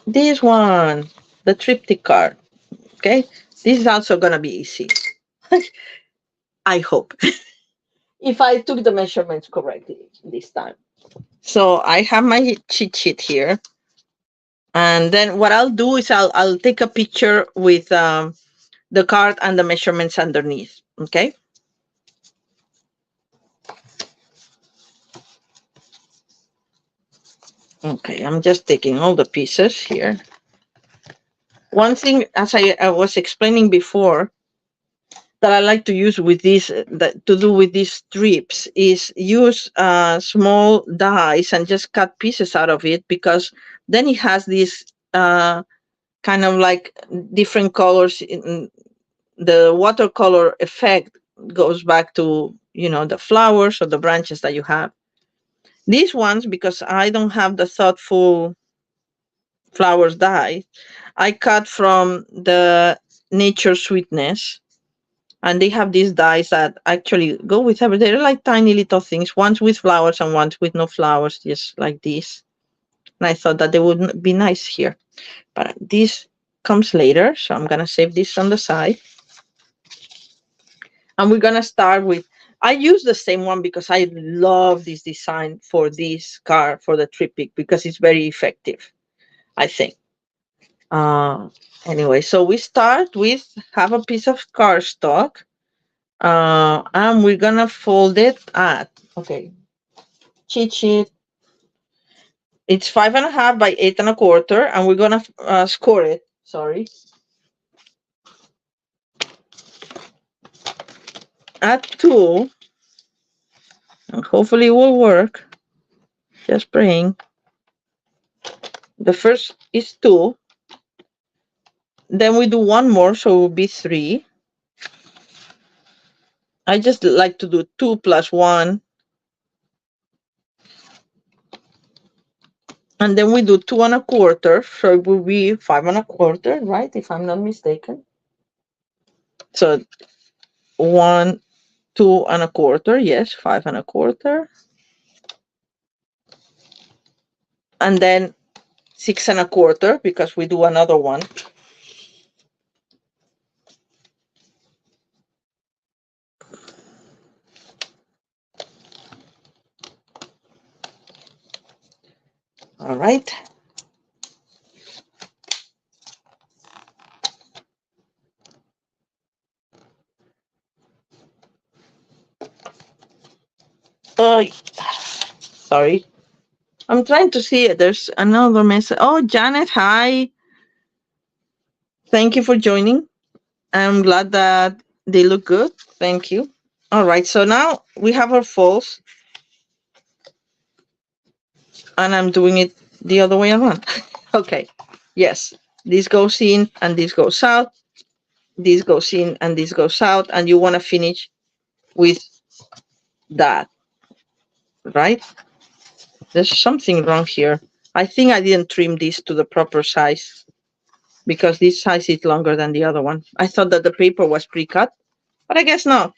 This one, the triptych card. Okay. This is also going to be easy. I hope. If I took the measurements correctly this time. So I have my cheat sheet here. And then what I'll do is I'll take a picture with the card and the measurements underneath. Okay. Okay, I'm just taking all the pieces here. One thing, as I was explaining before, that I like to use with these, to do with these strips, is use small dies and just cut pieces out of it, because then it has this kind of like different colors. In the watercolor effect goes back to, you know, the flowers or the branches that you have. These ones, because I don't have the thoughtful flowers die, I cut from the Nature Sweetness, and they have these dies that actually go with everything. They're like tiny little things, ones with flowers and ones with no flowers, just like this. And I thought that they would be nice here, but this comes later, so I'm gonna save this on the side. And we're gonna start with, I use the same one because I love this design for this card, for the triptych, because it's very effective, I think. Anyway, so we start with half a piece of cardstock, and we're gonna fold it at, okay, cheat sheet. It's 5.5 by 8.25, and we're gonna score it. Sorry. At 2, and hopefully it will work. Just praying. The first is 2. Then we do one more, so it will be 3. I just like to do 2 plus 1. And then we do 2.25, so it will be 5.25, right? If I'm not mistaken. So 1, 2.25, yes, 5.25. And then 6.25, because we do another one. All right. Oh, sorry. I'm trying to see it. There's another message. Oh, Janet, hi. Thank you for joining. I'm glad that they look good. Thank you. All right. So now we have our folds, and I'm doing it the other way around. Okay. Yes. This goes in and this goes out. This goes in and this goes out. And you want to finish with that, right? There's something wrong here. I think I didn't trim this to the proper size because this size is longer than the other one. I thought that the paper was pre-cut, but I guess not.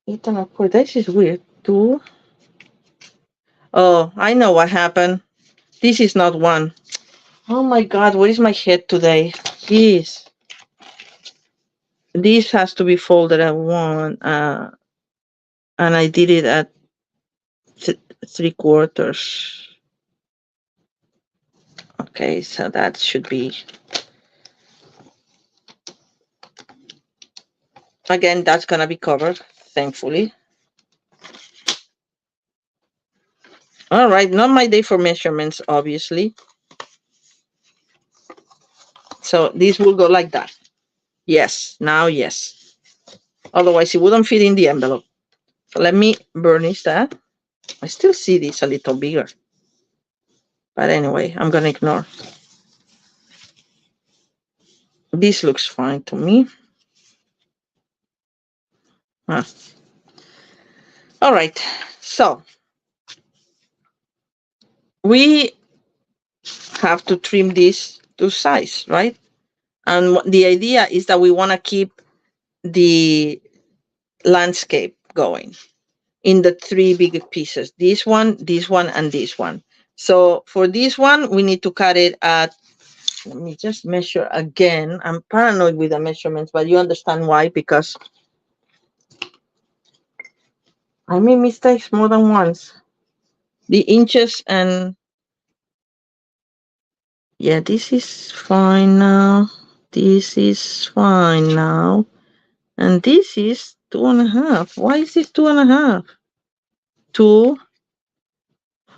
This is weird. 2. Oh, I know what happened. This is not 1. Oh my God, where is my head today? This has to be folded at 1, and I did it at 3/4. Okay, so that should be. Again, that's gonna be covered, thankfully. All right, not my day for measurements, obviously. So this will go like that. Yes, now yes. Otherwise, it wouldn't fit in the envelope. So let me burnish that. I still see this a little bigger. But anyway, I'm going to ignore. This looks fine to me. All right. So we have to trim this to size, right? And the idea is that we want to keep the landscape going in the 3 big pieces. This one, and this one. So for this one, we need to cut it at, let me just measure again. I'm paranoid with the measurements, but you understand why, because I made mistakes more than once. The inches and yeah, this is fine now. This is fine now. And this is 2.5. Why is this 2.5? 2.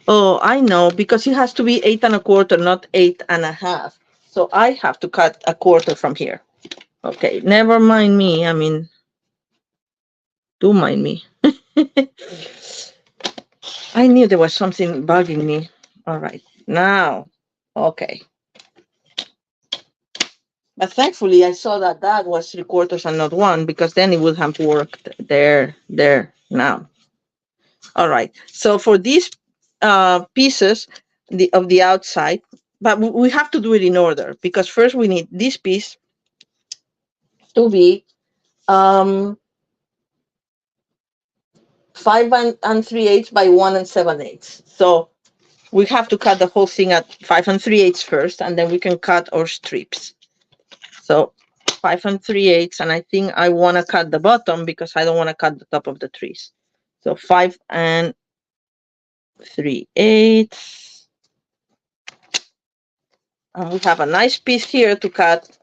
Oh, I know, because it has to be 8.25, not 8.5. So I have to cut 1/4 from here. Okay, never mind me. I mean, do mind me. I knew there was something bugging me. All right, now, okay. But thankfully, I saw that that was 3/4 and not 1, because then it would have worked there, now. All right. So for these pieces of the outside, but we have to do it in order, because first we need this piece to be 5 3/8 by 1 7/8. So we have to cut the whole thing at 5 3/8 first, and then we can cut our strips. So 5 3/8, and I think I want to cut the bottom because I don't want to cut the top of the trees. So 5 3/8. And we have a nice piece here to cut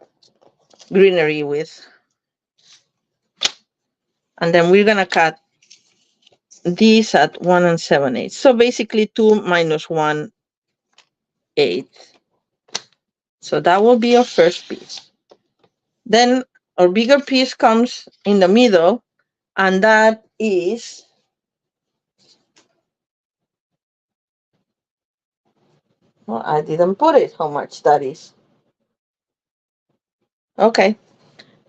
greenery with. And then we're gonna cut these at 1 7/8. So basically 2 minus 1/8. So that will be our first piece. Then our bigger piece comes in the middle, and that is, well, I didn't put it, how much that is. Okay,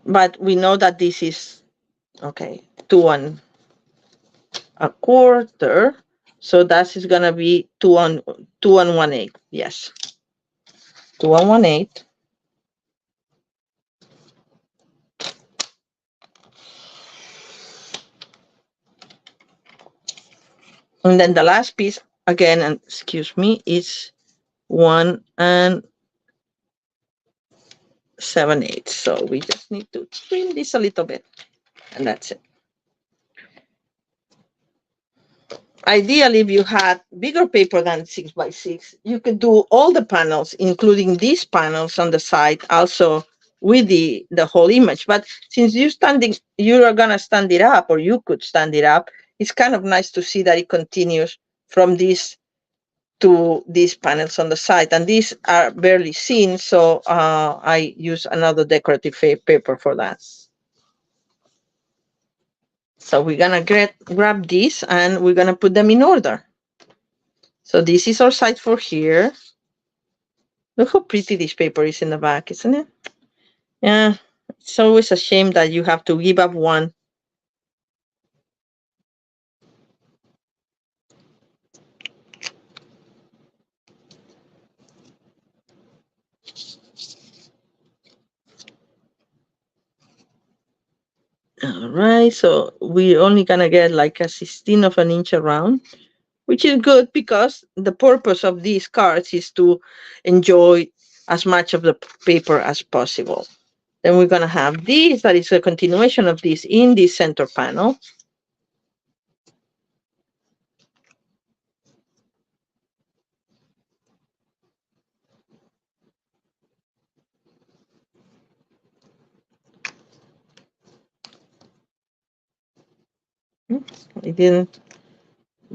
but we know that this is, okay, 2 1/4. So that is gonna be 2 1/8. Yes, 2 1/8. And then the last piece, again, and excuse me, is 1 7/8. So we just need to trim this a little bit, and that's it. Ideally, if you had bigger paper than 6x6, you could do all the panels, including these panels on the side, also with the whole image. But since you are gonna stand it up, or you could stand it up, it's kind of nice to see that it continues from this to these panels on the side, and these are barely seen, so I use another decorative paper for that. So we're gonna grab these and we're gonna put them in order. So this is our side for here. Look how pretty this paper is in the back, isn't it? Yeah, it's always a shame that you have to give up one. All right, so we're only gonna get like a 16 of an inch around, which is good because the purpose of these cards is to enjoy as much of the paper as possible. Then we're gonna have this, that is a continuation of this in the center panel. I didn't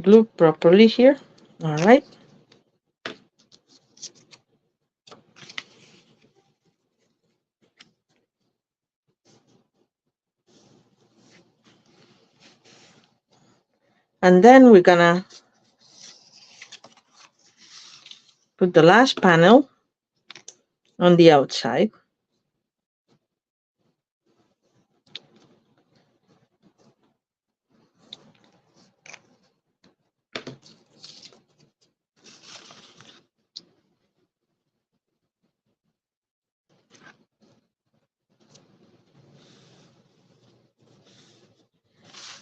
glue properly here. All right. And then we're gonna put the last panel on the outside.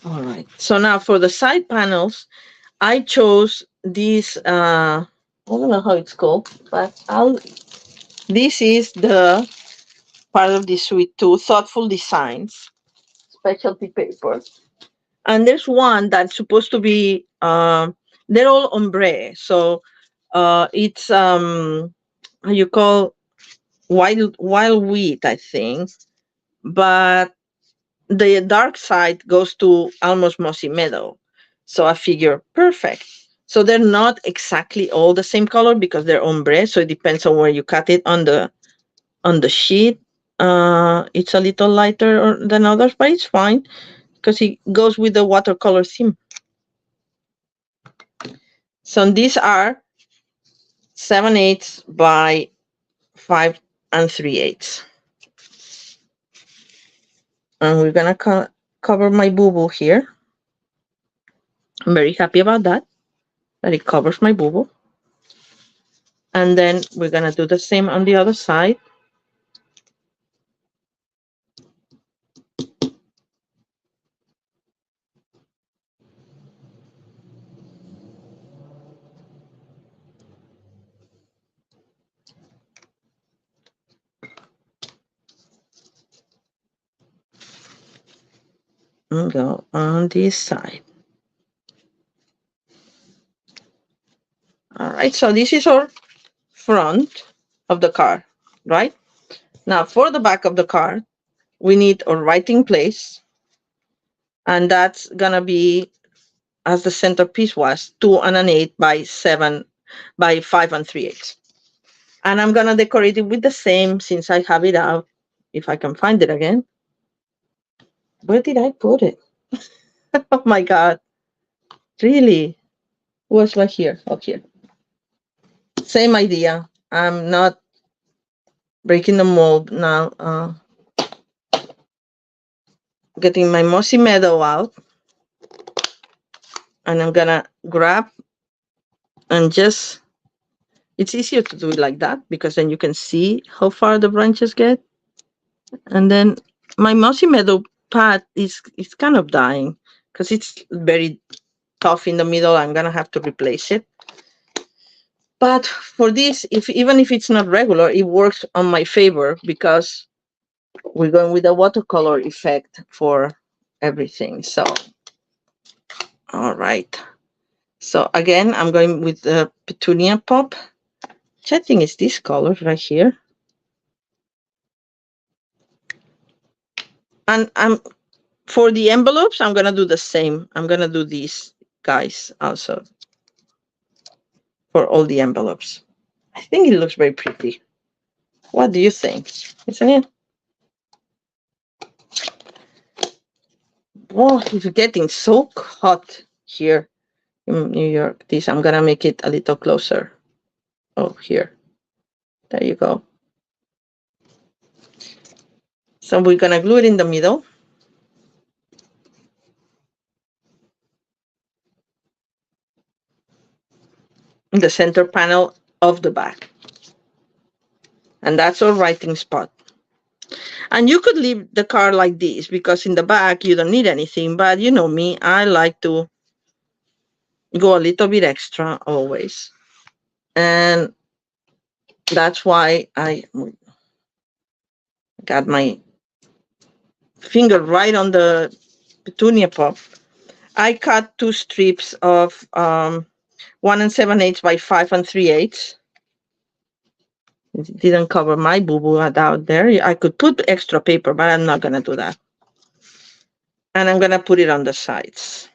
All right. So now for the side panels, I chose these, I don't know how it's called, but this is the part of the suite two, Thoughtful Designs, specialty paper. And there's one that's supposed to be, they're all ombre. So it's, how you call, wild wheat, I think. But the dark side goes to almost mossy meadow. So I figure perfect. So they're not exactly all the same color because they're ombre. So it depends on where you cut it on the sheet. It's a little lighter than others, but it's fine because it goes with the watercolor theme. So these are 7/8 by 5 3/8. And we're gonna cover my boo-boo here. I'm very happy about that it covers my boo-boo. And then we're gonna do the same on the other side. And go on this side. All right, so this is our front. of the card, right? Now for the back of the card, we need a writing place, and that's gonna be, as the centerpiece was, 2 and an 8 by 7 by 5 and 3/8. And I'm gonna decorate it with the same, since I have it out, if I can find it again. Where did I put it? Oh my God. Really? Was right here. Oh, here. Same idea. I'm not breaking the mold now. Getting my mossy meadow out. And I'm gonna grab and just, it's easier to do it like that because then you can see how far the branches get. And then my mossy meadow pad is kind of dying because it's very tough in the middle. I'm gonna have to replace it. But for this, even if it's not regular, it works on my favor because we're going with a watercolor effect for everything. So, all right. So again, I'm going with the Petunia Pop, which I think is this color right here. And for the envelopes, I'm gonna do the same. I'm gonna do these guys also for all the envelopes. I think it looks very pretty. What do you think? Isn't it? Oh, it's getting so hot here in New York. This, I'm gonna make it a little closer. Oh, here. There you go. So we're gonna glue it in the middle. In the center panel of the back. And that's our writing spot. And you could leave the card like this because in the back you don't need anything. But you know me, I like to go a little bit extra always. And that's why I got my finger right on the Petunia Pop. I cut 2 strips of 1 7/8 by 5 and 3/8. It didn't cover my boo-boo out there. I could put extra paper, but I'm not going to do that. And I'm going to put it on the sides.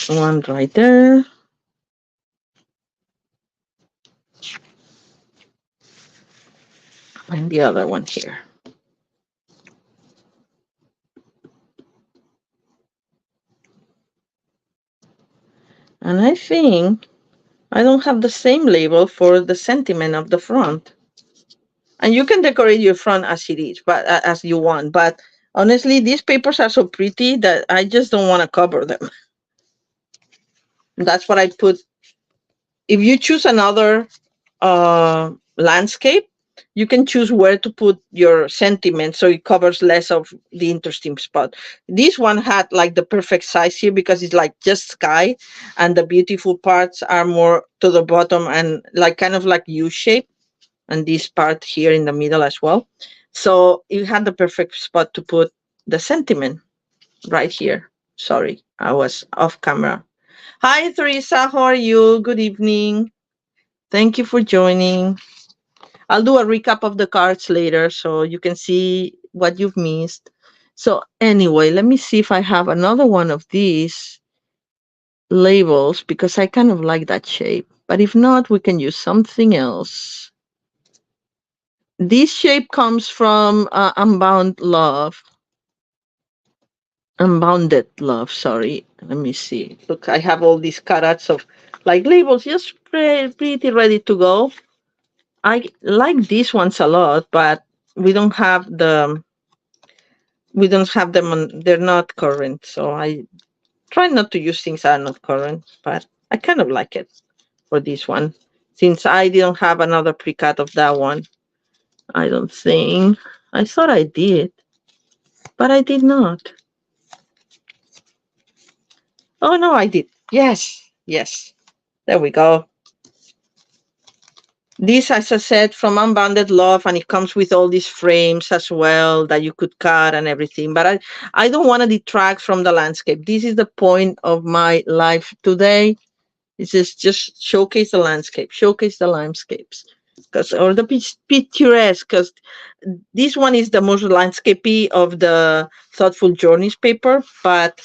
One right there. And the other one here. And I think I don't have the same label for the sentiment of the front. And you can decorate your front as it is, but as you want. But honestly, these papers are so pretty that I just don't want to cover them. That's what I put. If you choose another landscape, you can choose where to put your sentiment so it covers less of the interesting spot. This one had like the perfect size here because it's like just sky, and the beautiful parts are more to the bottom and like kind of like U-shape, and this part here in the middle as well. So it had the perfect spot to put the sentiment right here. Sorry, I was off camera. Hi, Teresa. How are you? Good evening. Thank you for joining. I'll do a recap of the cards later so you can see what you've missed. So anyway, let me see if I have another one of these labels because I kind of like that shape. But if not, we can use something else. This shape comes from Unbound Love. Unbounded Love, sorry. Let me see. Look, I have all these cards of like labels just pretty ready to go. I like these ones a lot, but we don't have them on, they're not current. So I try not to use things that are not current, but I kind of like it for this one. Since I didn't have another pre-cut of that one, I don't think. I thought I did, but I did not. Oh, no, I did. Yes, yes. There we go. This, as I said, from Unbounded Love, and it comes with all these frames as well that you could cut and everything. But I don't want to detract from the landscape. This is the point of my life today. This is just showcase the landscape, showcase the landscapes, because or the picturesque. Because this one is the most landscapey of the Thoughtful Journeys paper, but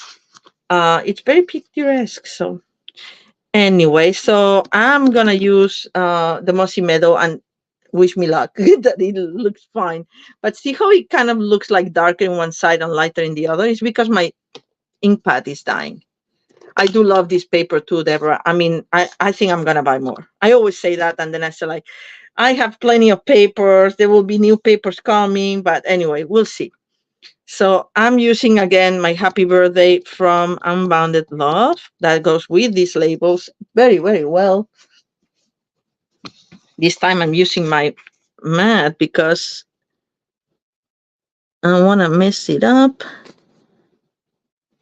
it's very picturesque. So anyway, so I'm gonna use the Mossy Meadow and wish me luck that it looks fine. But see how it kind of looks like darker in one side and lighter in the other? It's because my ink pad is dying. I do love this paper too, Deborah. I mean, I think I'm gonna buy more. I always say that, and then I say like, I have plenty of papers. There will be new papers coming, but anyway, we'll see. So I'm using again my Happy Birthday from Unbounded Love that goes with these labels very, very well. This time I'm using my mat because I want to mess it up.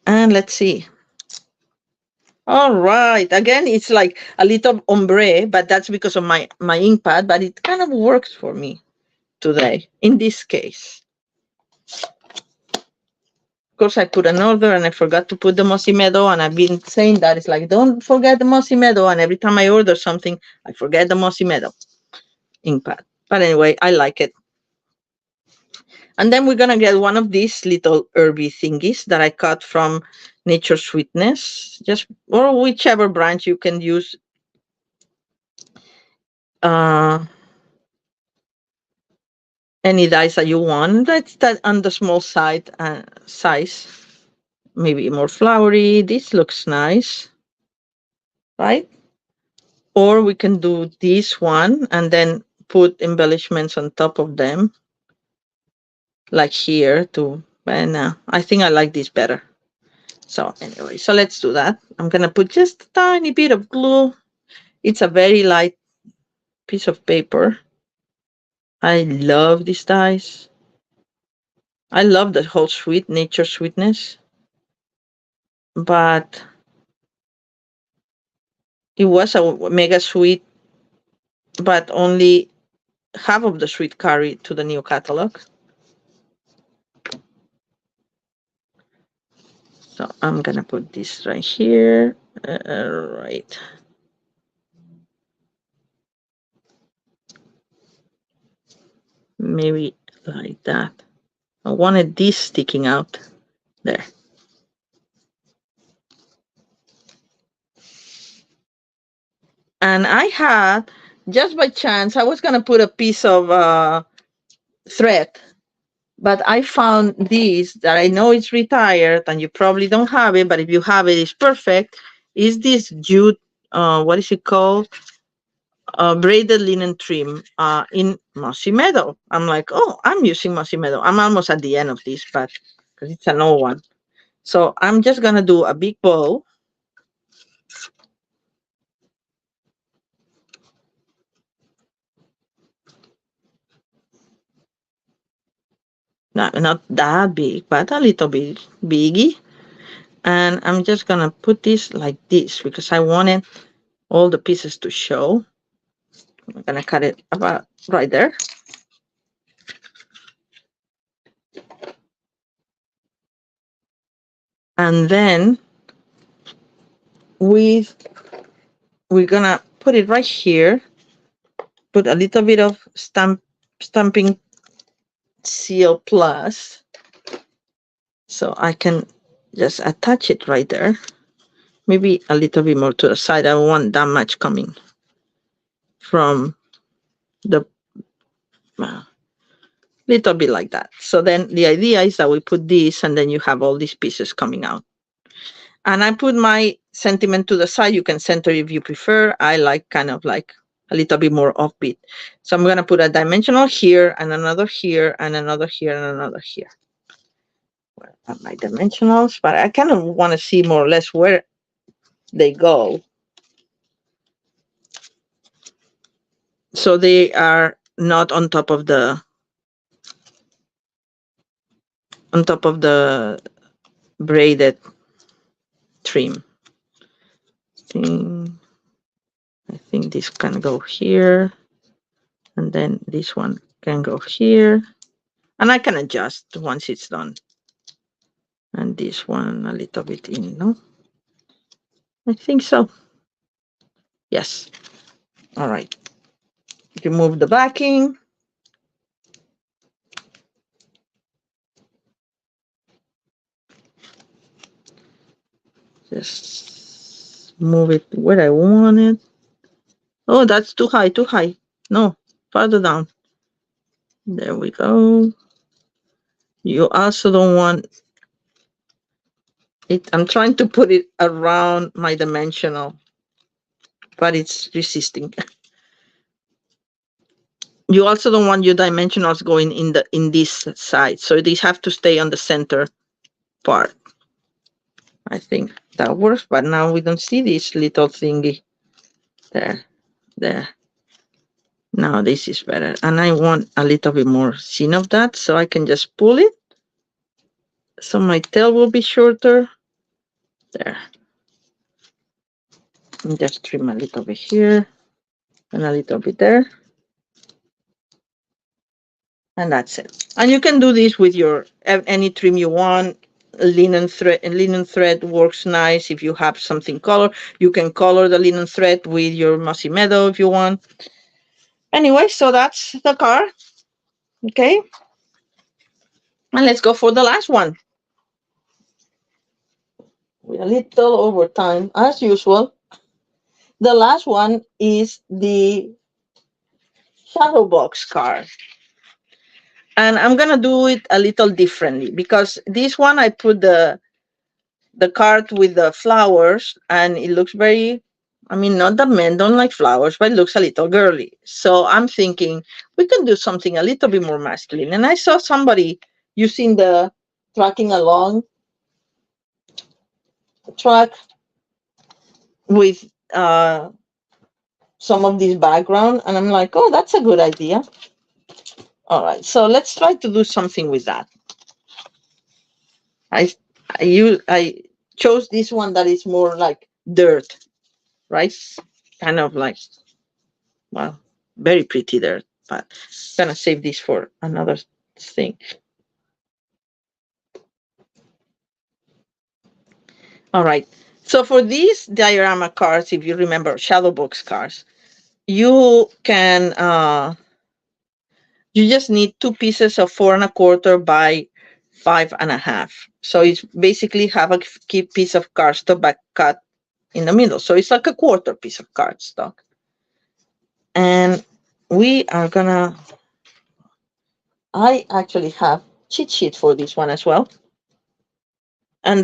And let's see. All right. Again, it's like a little ombre, but that's because of my ink pad, but it kind of works for me today in this case. Of course, I put an order and I forgot to put the Mossy Meadow, and I've been saying that. It's like, don't forget the Mossy Meadow, and every time I order something, I forget the Mossy Meadow ink pad. But anyway, I like it. And then we're going to get one of these little herby thingies that I cut from Nature Sweetness, just or whichever branch you can use. Any dice that you want. That's that on the small side size. Maybe more flowery. This looks nice, right? Or we can do this one and then put embellishments on top of them, like here too. And I think I like this better. So anyway, so let's do that. I'm gonna put just a tiny bit of glue. It's a very light piece of paper. I love these dies. I love the whole sweet nature sweetness, but it was a mega sweet, but only half of the sweet carried to the new catalog. So I'm gonna put this right here. Right. Maybe like that. I wanted this sticking out there. And I had, just by chance, I was gonna put a piece of thread, but I found this that I know it's retired and you probably don't have it, but if you have it, it's perfect. Is this jute, what is it called? Braided linen trim in Mossy Meadow. I'm like, oh, I'm using Mossy Meadow. I'm almost at the end of this, but because it's an old one. So I'm just going to do a big bow. Not that big, but a little bit biggie. And I'm just going to put this like this because I wanted all the pieces to show. I'm going to cut it about right there. And then we're going to put it right here. Put a little bit of stamping Seal Plus, so I can just attach it right there. Maybe a little bit more to the side. I don't want that much coming from the little bit like that. So then the idea is that we put this and then you have all these pieces coming out. And I put my sentiment to the side. You can center if you prefer. I like kind of like a little bit more offbeat. So I'm going to put a dimensional here and another here and another here and another here. Where are my dimensionals? But I kind of want to see more or less where they go. So they are not on top of the braided trim. I think this can go here. And then this one can go here. And I can adjust once it's done. And this one a little bit in, no? I think so. Yes. All right. Remove the backing. Just move it where I want it. Oh, that's too high, too high. No, farther down. There we go. You also don't want it. I'm trying to put it around my dimensional, but it's resisting. You also don't want your dimensionals going in this side. So these have to stay on the center part. I think that works, but now we don't see this little thingy. There. Now this is better. And I want a little bit more scene of that, so I can just pull it. So my tail will be shorter. There. And just trim a little bit here and a little bit there. And that's it. And you can do this with your any trim you want. Linen thread works nice. If you have something color, you can color the linen thread with your mossy meadow if you want. Anyway, so that's the card. Okay. And let's go for the last one. We're a little over time as usual. The last one is the shadow box card. And I'm gonna do it a little differently because this one I put the card with the flowers and it looks very, I mean, not that men don't like flowers, but it looks a little girly. So I'm thinking we can do something a little bit more masculine. And I saw somebody using the tracking along track with some of this background. And I'm like, oh, that's a good idea. All right, so let's try to do something with that. I chose this one that is more like dirt, right? Kind of like, well, very pretty dirt, but I'm gonna save this for another thing. All right, so for these diorama cards, if you remember shadow box cards, you can you just need 2 pieces of 4 1/4 by 5 1/2. So it's basically have a piece of cardstock but cut in the middle. So it's like a 1/4 piece of cardstock. And we are gonna, I actually have cheat sheet for this one as well. And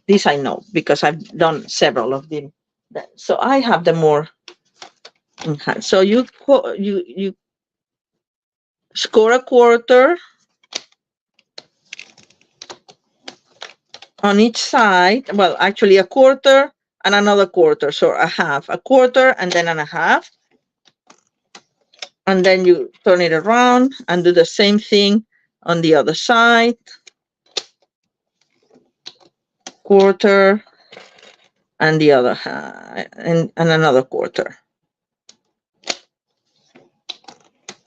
this I know because I've done several of them. So I have them more in hand. So you score a 1/4 on each side. Well, actually a 1/4 and another 1/4. So a 1/2 and then a 1/2. And then you turn it around and do the same thing on the other side. 1/4 and the other half, and another 1/4.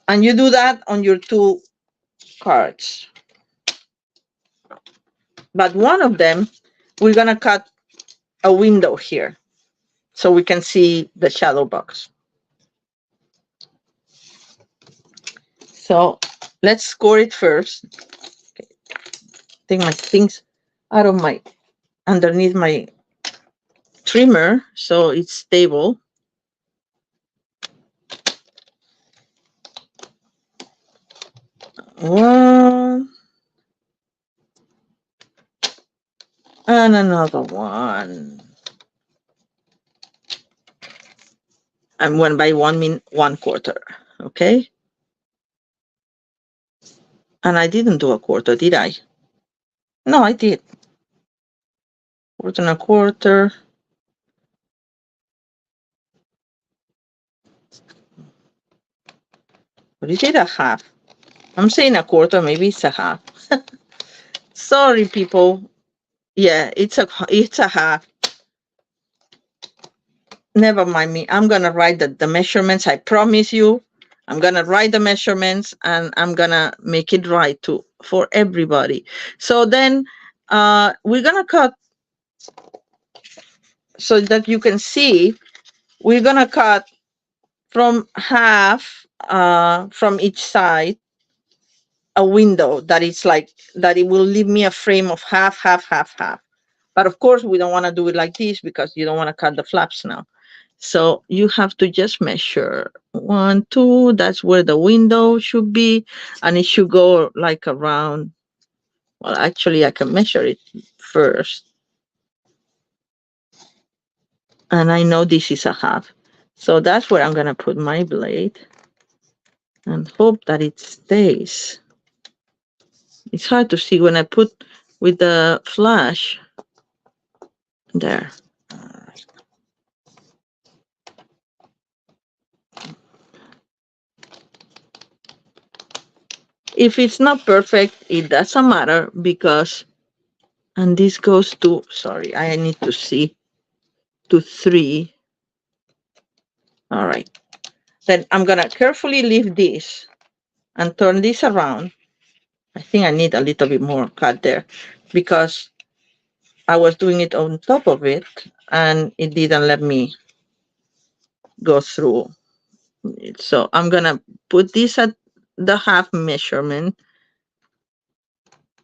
And you do that on your 2 cards. But one of them, we're gonna cut a window here so we can see the shadow box. So let's score it first. Okay. Take my things out of underneath my trimmer so it's stable. One and another one. And 1 by 1 mean 1/4. Okay. And I didn't do a 1/4, did I? No, I did. 1 1/4. But is it a 1/2? I'm saying a 1/4, maybe it's a 1/2. Sorry, people. Yeah, it's a 1/2. never mind me. I'm gonna write the measurements. I promise you. I'm gonna write the measurements and I'm gonna make it right to for everybody. So then we're gonna cut so that you can see. We're gonna cut from half from each side a window that is like that it will leave me a frame of half, half, half, half. But of course, we don't want to do it like this because you don't want to cut the flaps now. So you have to just measure 1, 2. That's where the window should be, and it should go like around. Well, actually, I can measure it first, and I know this is a half. So that's where I'm gonna put my blade and hope that it stays. It's hard to see when I put with the flash there. If it's not perfect, it doesn't matter because, and this goes to, sorry, I need to see, to 3. All right. Then I'm going to carefully leave this and turn this around. I think I need a little bit more cut there because I was doing it on top of it and it didn't let me go through it. So I'm going to put this at the half measurement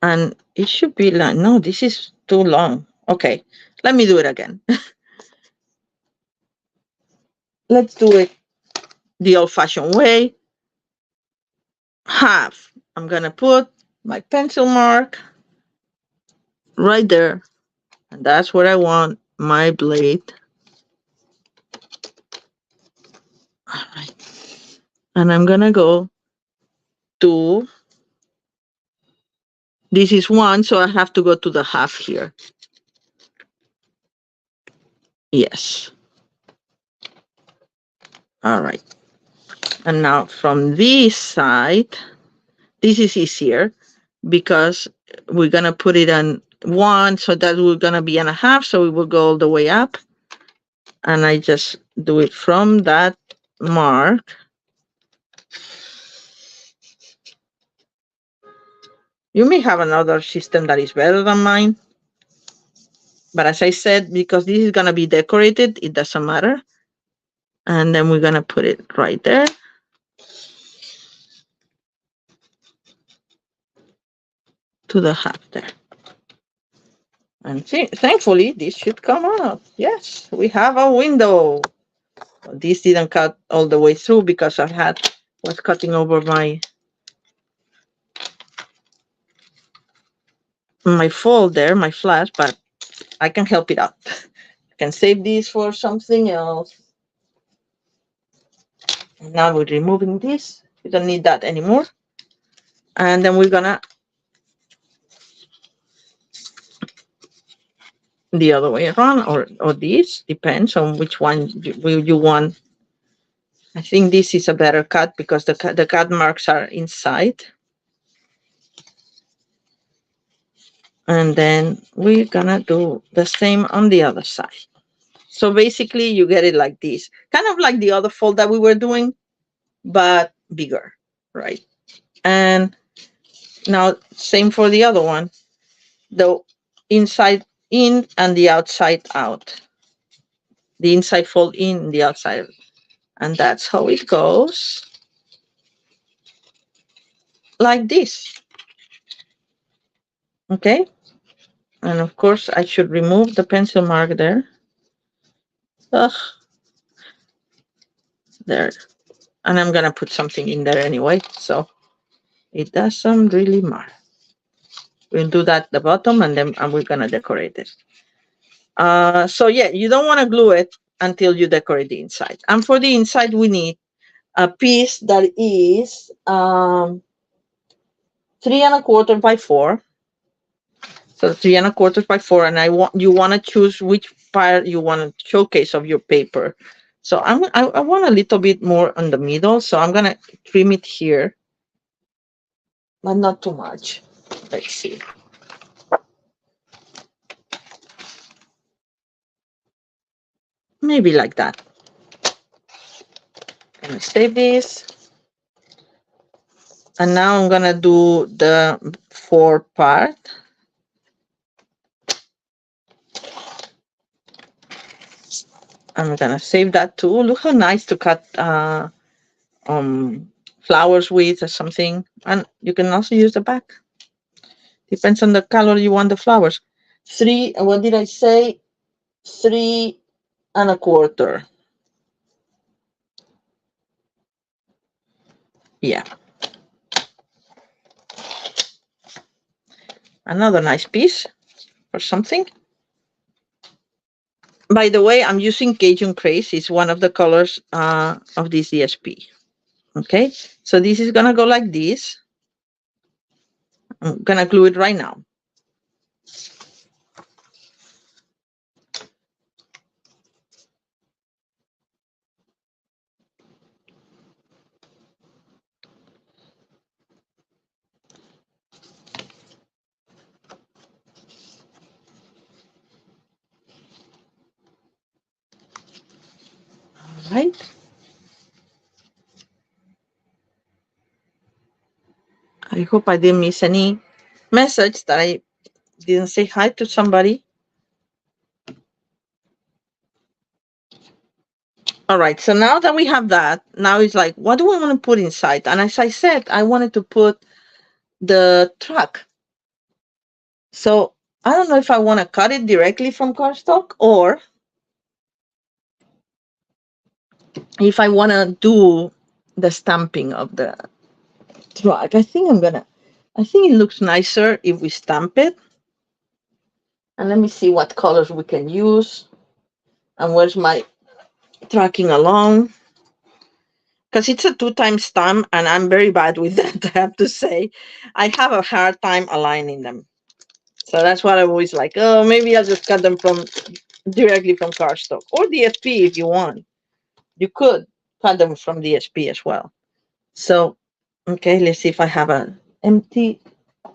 and it should be like, no, this is too long. Okay, let me do it again. Let's do it the old-fashioned way. Half. I'm going to put my pencil mark right there. And that's where I want my blade. All right. And I'm going to go to, this is 1, so I have to go to the half here. Yes. All right. And now from this side, this is easier because we're going to put it on 1, so that we're going to be on a half, so we will go all the way up. And I just do it from that mark. You may have another system that is better than mine. But as I said, because this is going to be decorated, it doesn't matter. And then we're going to put it right there. To the half there. And see, thankfully, this should come out. Yes, we have a window. This didn't cut all the way through because was cutting over my fold there, my flash, but I can help it out. I can save this for something else. And now we're removing this. We don't need that anymore. And then we're gonna the other way around, or this depends on which one you want. I think this is a better cut because the cut marks are inside. And then we're gonna do the same on the other side. So basically you get it like this, kind of like the other fold that we were doing, but bigger, right? And now same for the other one, the inside in and the outside out. The inside fold in, the outside. And that's how it goes. Like this. Okay. And of course I should remove the pencil mark there. Ugh. There. And I'm gonna put something in there anyway, so it doesn't really matter. We'll do that at the bottom and then we're gonna decorate it. So yeah, you don't want to glue it until you decorate the inside. And for the inside, we need a piece that is 3¼ by 4. So 3¼ by 4, and you want to choose which part you want to showcase of your paper. So I want a little bit more on the middle, so I'm gonna trim it here, but not too much. Let's see. maybe like that. I'm gonna save this. And now I'm gonna do the 4 part. I'm gonna save that too. Look how nice to cut flowers with or something. And you can also use the back. Depends on the color you want the flowers. 3, what did I say? 3 1/4. Yeah. Another nice piece or something. By the way, I'm using Cajun Craze. It's one of the colors of this ESP. Okay, so this is gonna go like this. I'm gonna glue it right now. All right. I hope I didn't miss any message that I didn't say hi to somebody. All right, so now that we have that, now it's like, what do I want to put inside? And as I said, I wanted to put the truck. So I don't know if I want to cut it directly from cardstock or if I want to do the stamping of the truck. I think it looks nicer if we stamp it. And let me see what colors we can use. And where's my tracking along? Because it's a 2-time stamp and I'm very bad with that, I have to say. I have a hard time aligning them. So that's what I'm always like, oh, maybe I'll just cut them from directly from cardstock or DSP if you want. You could cut them from DSP as well. So, okay, let's see if I have an empty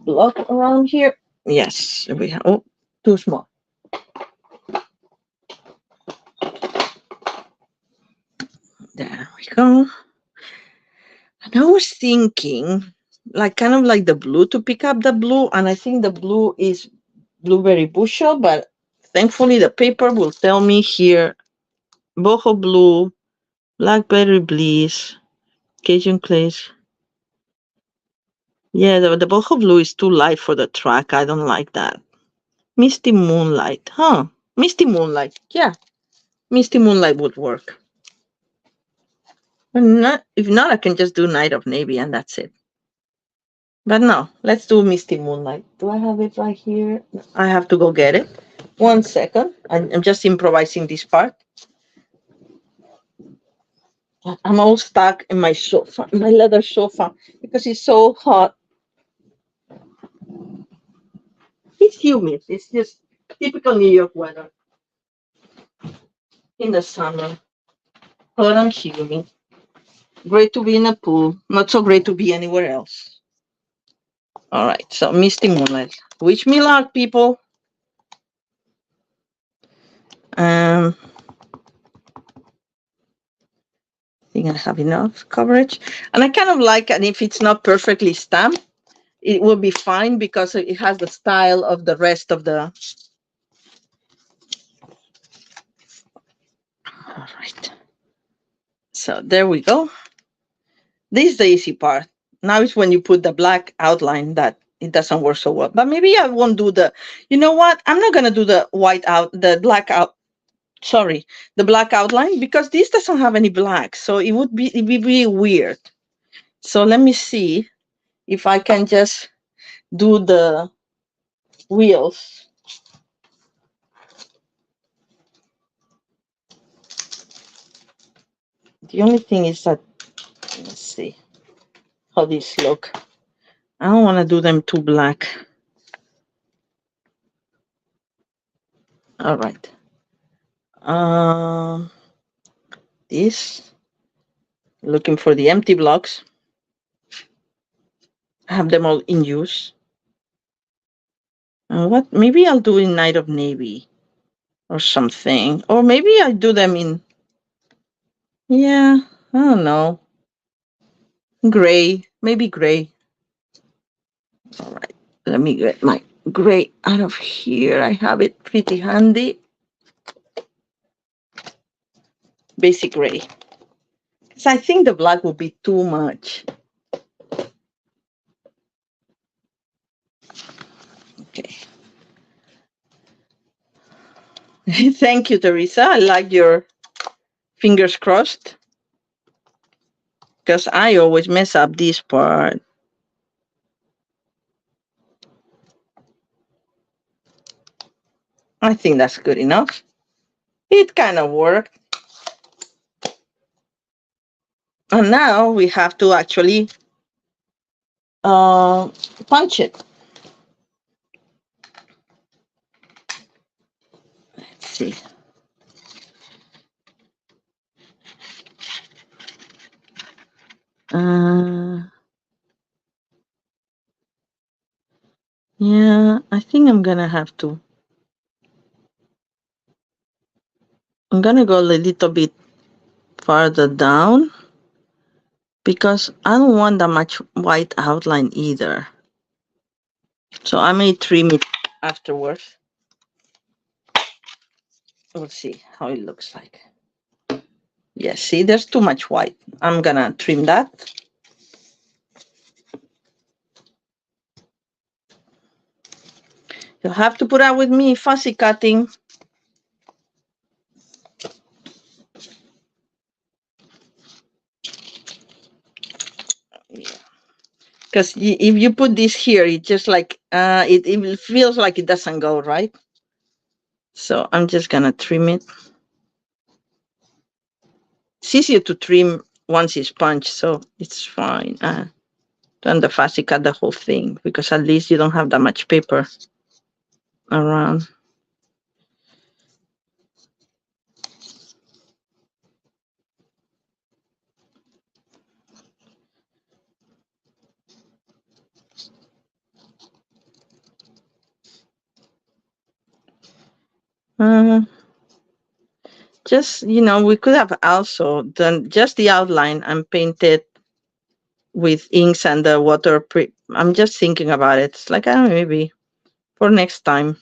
block around here. Yes, we have. Oh, too small. There we go. And I was thinking, like, kind of like the blue to pick up the blue, and I think the blue is blueberry bushel, but thankfully the paper will tell me here boho blue, blackberry bliss, Cajun clays. Yeah, the boho blue is too light for the track. I don't like that. Misty moonlight, huh? Misty moonlight, yeah. Misty moonlight would work. But not, if not, I can just do night of navy and that's it. But no, let's do misty moonlight. Do I have it right here? I have to go get it. 1 second. I'm just improvising this part. I'm all stuck in my sofa, my leather sofa, because it's so hot. It's humid. It's just typical New York weather in the summer. Hot and humid. Great to be in a pool. Not so great to be anywhere else. All right. So misty moonlight. Wish me luck, people. I think I have enough coverage. And I kind of like, and if it's not perfectly stamped, it will be fine because it has the style of the rest of the. All right. So there we go. This is the easy part. Now is when you put the black outline that it doesn't work so well. But maybe I won't do the, you know what? I'm not going to do the the black outline because this doesn't have any black. So it'd be really weird. So let me see if I can just do the wheels. The only thing is that, let's see how these look. I don't want to do them too black. All right. This, looking for the empty blocks. I have them all in use. And what, maybe I'll do in Night of Navy. or something. Or maybe I do them in, yeah, I don't know, gray, maybe gray. All right, let me get my gray out of here. I have it pretty handy. Basic gray. Because I think the black will be too much. Okay. Thank you, Teresa. I like your fingers crossed. Because I always mess up this part. I think that's good enough. It kind of worked. And now we have to actually punch it. Let's see. Yeah, I think I'm gonna have to. I'm gonna go a little bit farther down because I don't want that much white outline either. So I may trim it afterwards. We'll see how it looks like. Yeah, see, there's too much white. I'm gonna trim that. You'll have to put up with me fussy cutting. Yeah. Because if you put this here, it just like, it feels like it doesn't go, right? So I'm just gonna trim it. It's easier to trim once it's punched, so it's fine. Don't the fussy cut the whole thing because at least you don't have that much paper around. Just, we could have also done just the outline and painted with inks and the water. I'm just thinking about it. It's like, maybe for next time,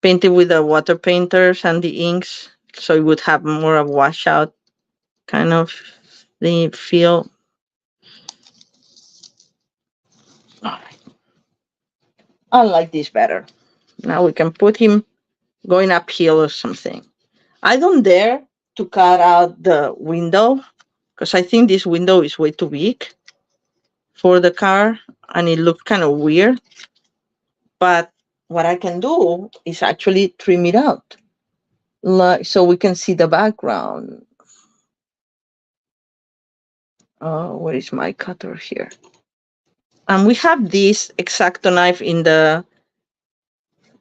paint it with the water painters and the inks so it would have more of washout kind of the feel. All right. I like this better. Now we can put him going uphill or something. I don't dare to cut out the window because I think this window is way too big for the car and it looks kind of weird. But what I can do is actually trim it out so we can see the background. Where is my cutter here? And we have this X-Acto knife in the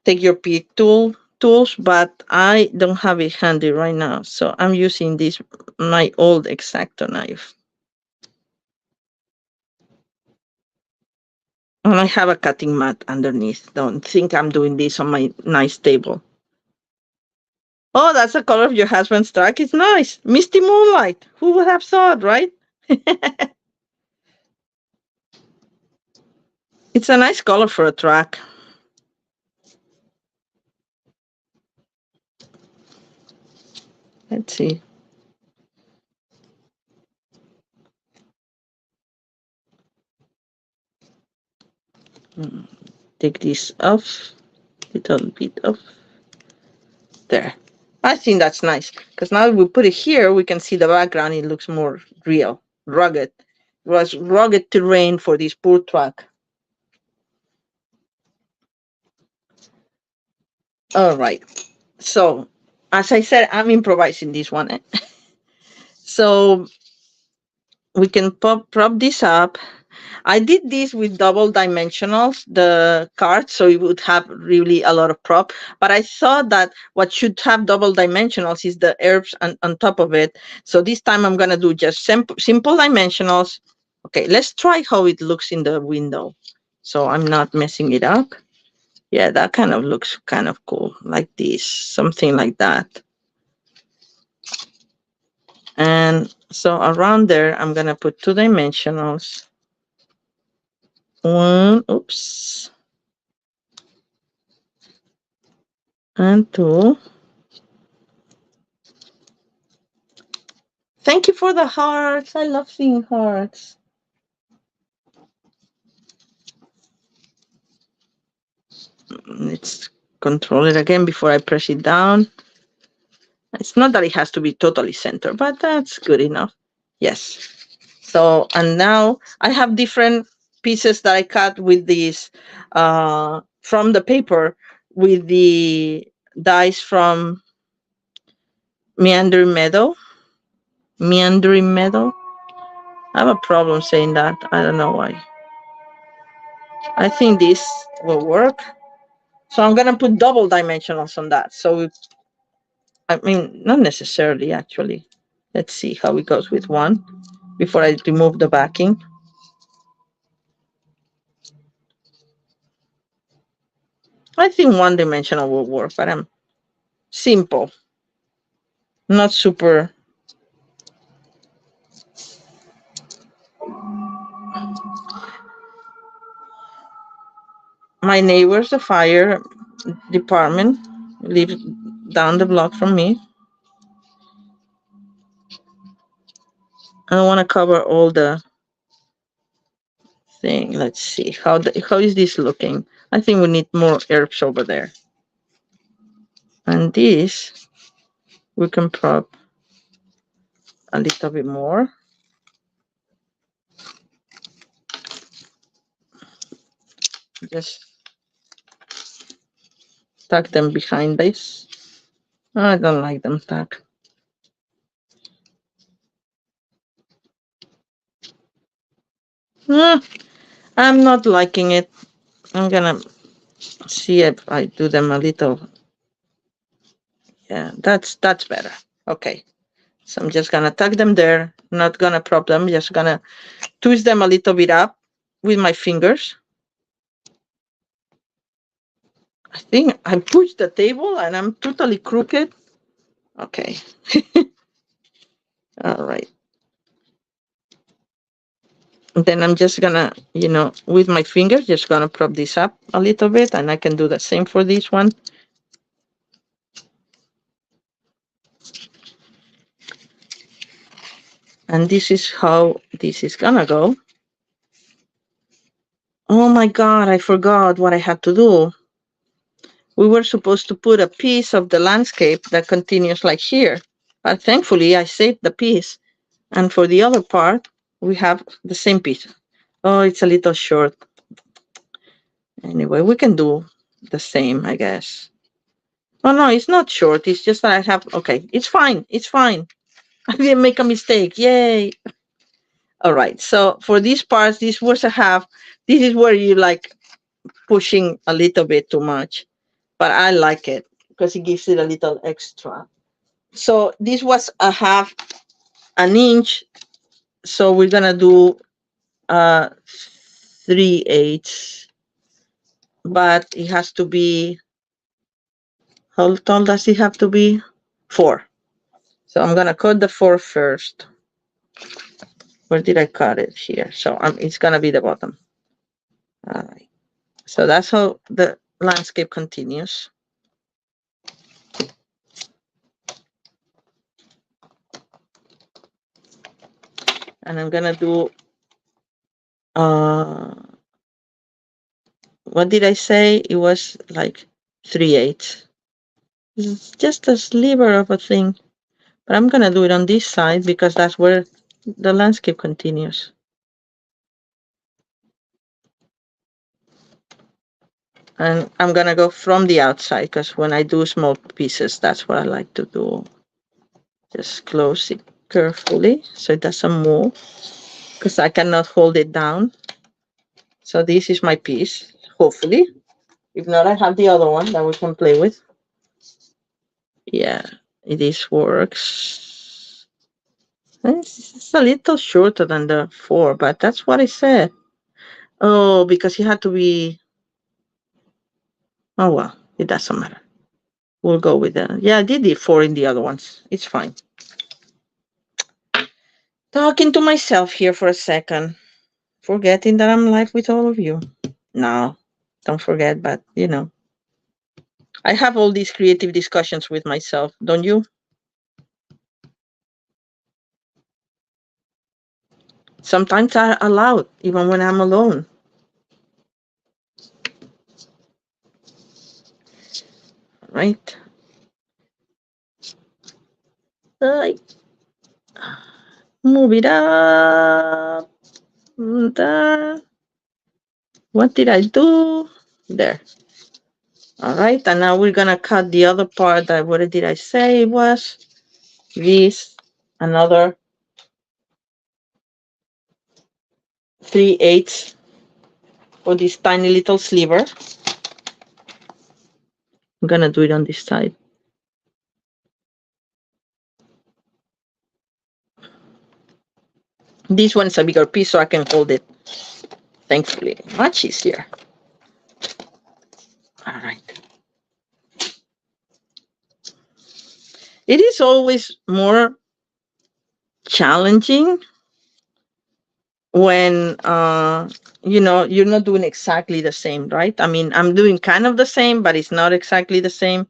Take Your Pick tools, but I don't have it handy right now. So I'm using my old X-Acto knife. And I have a cutting mat underneath. Don't think I'm doing this on my nice table. Oh, that's the color of your husband's truck. It's nice. Misty moonlight. Who would have thought, right? It's a nice color for a truck. Let's see. Take this off. Little bit off. There. I think that's nice because now we put it here, we can see the background. It looks more real, rugged. It was rugged terrain for this poor truck. All right. So, as I said, I'm improvising this one. So we can prop this up. I did this with double dimensionals, the cards, so it would have really a lot of prop. But I thought that what should have double dimensionals is the herbs on top of it. So this time I'm going to do just simple dimensionals. Okay, let's try how it looks in the window. So I'm not messing it up. Yeah, that kind of looks kind of cool, like this, something like that. And so around there, I'm gonna put two dimensionals. One, oops, and two. Thank you for the hearts. I love seeing hearts. Let's control it again before I press it down. It's not that it has to be totally centered, but that's good enough. Yes. So, and now I have different pieces that I cut with these from the paper with the dies from Meandering Meadow. Meandering Meadow. I have a problem saying that. I don't know why. I think this will work. So I'm gonna put double dimensionals on that. So I mean, not necessarily actually. Let's see how it goes with one before I remove the backing. I think one dimensional will work, but I'm simple, not super. My neighbors, the fire department, live down the block from me. I don't want to cover all the thing. Let's see how is this looking. I think we need more herbs over there. And this we can prop a little bit more. Just tuck them behind this. I don't like them tucked. I'm not liking it. I'm gonna see if I do them a little. Yeah, that's better. Okay. So I'm just gonna tuck them there. Not gonna prop them. Just gonna twist them a little bit up with my fingers. I think I pushed the table and I'm totally crooked. Okay. All right. And then I'm just gonna, with my fingers, just gonna prop this up a little bit, and I can do the same for this one. And this is how this is gonna go. Oh my God, I forgot what I had to do. We were supposed to put a piece of the landscape that continues like here. But thankfully, I saved the piece. And for the other part, we have the same piece. Oh, it's a little short. Anyway, we can do the same, I guess. Oh, no, it's not short. It's just that I have, okay, it's fine. It's fine. I didn't make a mistake. Yay. All right. So for these parts, these words I have, this is where you like pushing a little bit too much. But I like it because it gives it a little extra. So this was a half an inch. So we're gonna do 3/8, but it has to be, how tall does it have to be? 4. So I'm gonna cut the 4 first. Where did I cut it? Here. So it's gonna be the bottom. All right. So that's how the landscape continues. And I'm gonna do what did I say? It was like 3/8. It's just a sliver of a thing. But I'm gonna do it on this side because that's where the landscape continues. And I'm gonna go from the outside because when I do small pieces, that's what I like to do. Just close it carefully so it doesn't move because I cannot hold it down. So this is my piece, hopefully. If not, I have the other one that we can play with. Yeah, this works. It's a little shorter than the 4, but that's what I said. Oh, because it had to be Oh well, it doesn't matter. We'll go with that. Yeah, I did the 4 in the other ones. It's fine. Talking to myself here for a second, forgetting that I'm live with all of you. No, don't forget, but I have all these creative discussions with myself, don't you? Sometimes I allow it, even when I'm alone. Right? Uh, Move it up. There. What did I do? There. All right, and now we're gonna cut the other part. That what did I say it was? This another 3/8 for this tiny little sliver. I'm gonna do it on this side. This one's a bigger piece, so I can hold it. Thankfully, much easier. All right. It is always more challenging when you're not doing exactly the same, right? I mean, I'm doing kind of the same, but it's not exactly the same.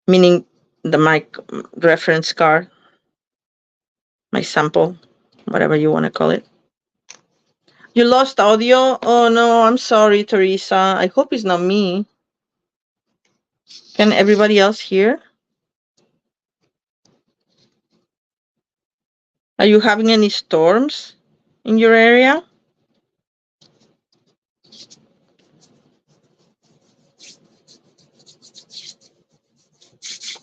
Meaning my reference card, my sample, whatever you want to call it. You lost audio? Oh no, I'm sorry, Teresa. I hope it's not me. Can everybody else hear? Are you having any storms in your area?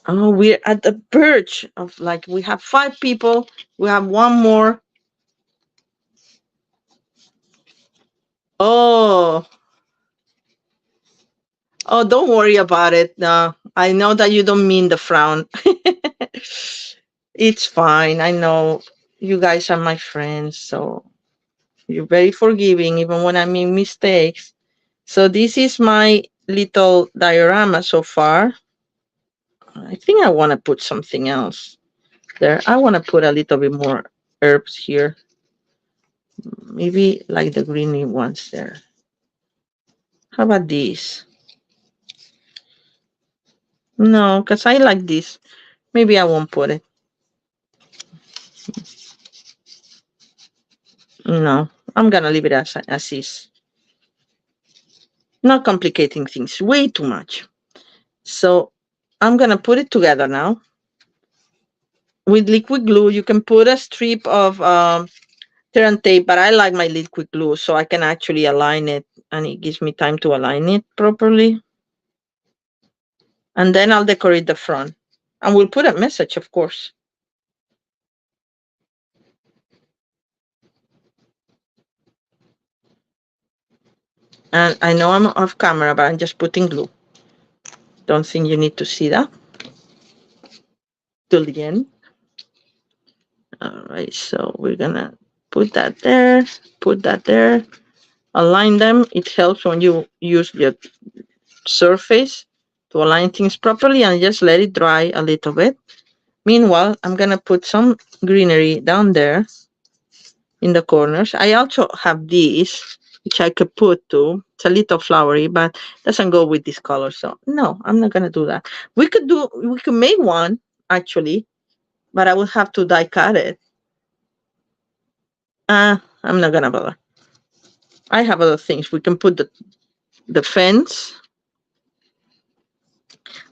Oh, we're at the verge of we have 5 people. We have one more. Oh, oh, don't worry about it. No, I know that you don't mean the frown. It's fine. I know you guys are my friends, so you're very forgiving even when I make mistakes. So this is my little diorama so far. I think I want to put something else there. I want to put a little bit more herbs here. Maybe like the greeny ones there. How about these? No, because I like this. Maybe I won't put it. No, I'm going to leave it as is. Not complicating things way too much. So I'm going to put it together now. With liquid glue, you can put a strip of turn tape, but I like my liquid glue so I can actually align it and it gives me time to align it properly. And then I'll decorate the front. And we'll put a message, of course. And I know I'm off camera, but I'm just putting glue. Don't think you need to see that till the end. All right, so we're gonna put that there, align them. It helps when you use your surface to align things properly and just let it dry a little bit. Meanwhile, I'm gonna put some greenery down there in the corners. I also have these, which I could put too. It's a little flowery, but doesn't go with this color. So no, I'm not gonna do that. We could make one actually, but I would have to die cut it. I'm not gonna bother. I have other things. We can put the fence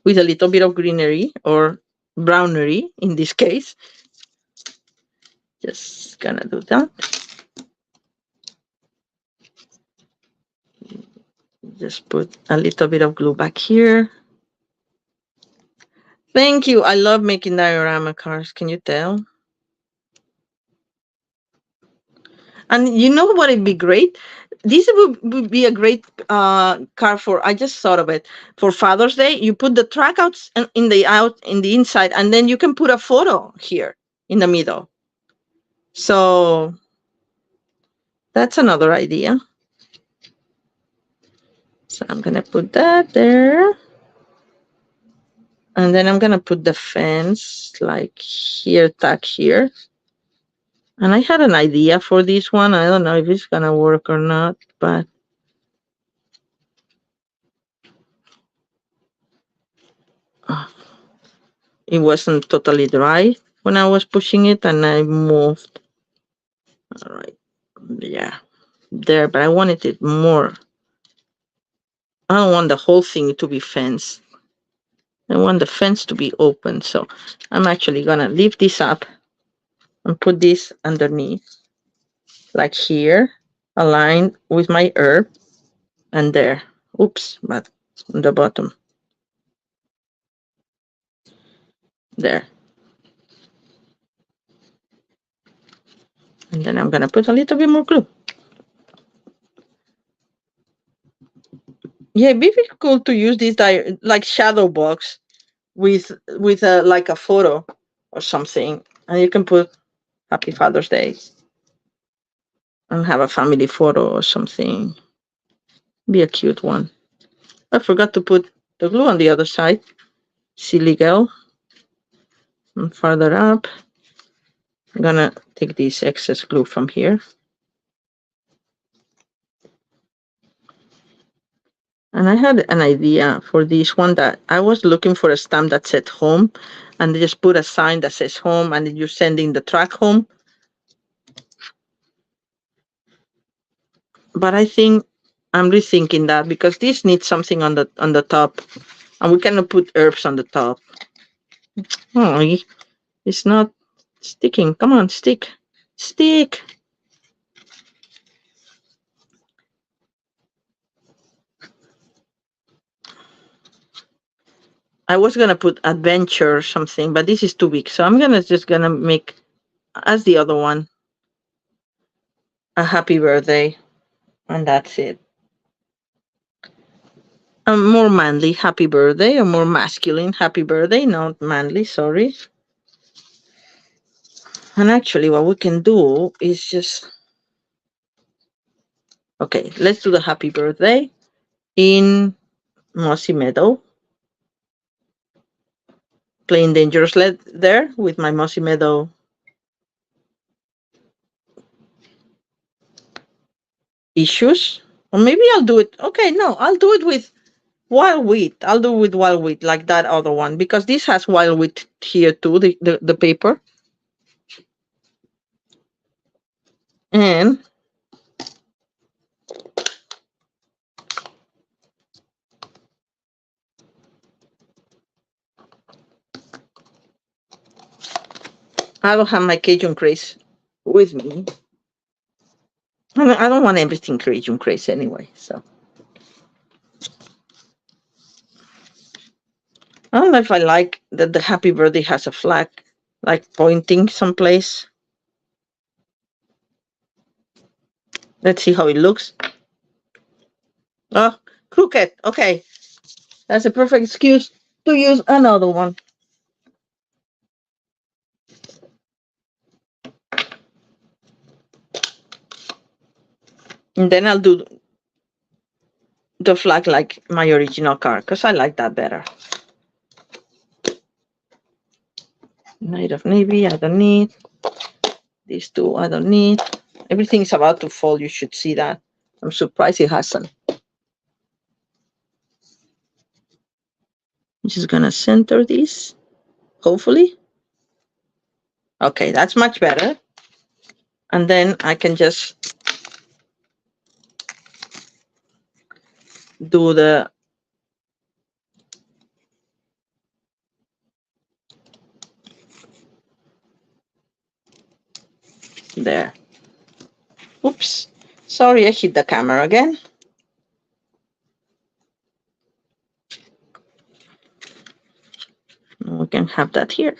with a little bit of greenery or brownery in this case. Just gonna do that. Just put a little bit of glue back here. Thank you. I love making diorama cards. Can you tell? And you know what would be great? This would be a great card for. I just thought of it for Father's Day. You put the track outs in the inside, and then you can put a photo here in the middle. So that's another idea. So I'm gonna put that there. And then I'm gonna put the fence like here, tack here. And I had an idea for this one. I don't know if it's gonna work or not, but it wasn't totally dry when I was pushing it, and I moved. All right, yeah, there. But I wanted it more. I don't want the whole thing to be fenced. I want the fence to be open. So I'm actually gonna lift this up and put this underneath, like here, aligned with my herb, and there. Oops, but on the bottom. There. And then I'm gonna put a little bit more glue. Yeah, it'd be really cool to use this like shadow box with a like a photo or something, and you can put Happy Father's Day and have a family photo or something. Be a cute one. I forgot to put the glue on the other side. Silly girl. And further up, I'm gonna take this excess glue from here. And I had an idea for this one, that I was looking for a stamp that said home, and they just put a sign that says home, and then you're sending the track home. But I think I'm rethinking that, because this needs something on the top, and we cannot put herbs on the top. Oh, it's not sticking. Come on, stick. Stick. I was gonna put adventure or something, but this is too big. So I'm just gonna make, as the other one, a happy birthday. And that's it. A more manly happy birthday, or more masculine happy birthday, not manly, sorry. And actually what we can do is just, okay, let's do the happy birthday in Mossy Meadow. Playing Dangerous there with my Mossy Meadow issues. Or maybe I'll do it. Okay, no, I'll do it with wild wheat. I'll do it with wild wheat, like that other one, because this has wild wheat here too, the paper. And I don't have my Cajun craze with me. I don't want everything Cajun craze anyway, so. I don't know if I like that the happy birthday has a flag, like pointing someplace. Let's see how it looks. Oh, crooked. Okay. That's a perfect excuse to use another one. And then I'll do the flag like my original card, because I like that better. Night of Navy, I don't need. These two, I don't need. Everything is about to fall. You should see that. I'm surprised it hasn't. I'm just going to center this, hopefully. Okay, that's much better. And then I can just do the there. Oops. Sorry, I hit the camera again. We can have that here.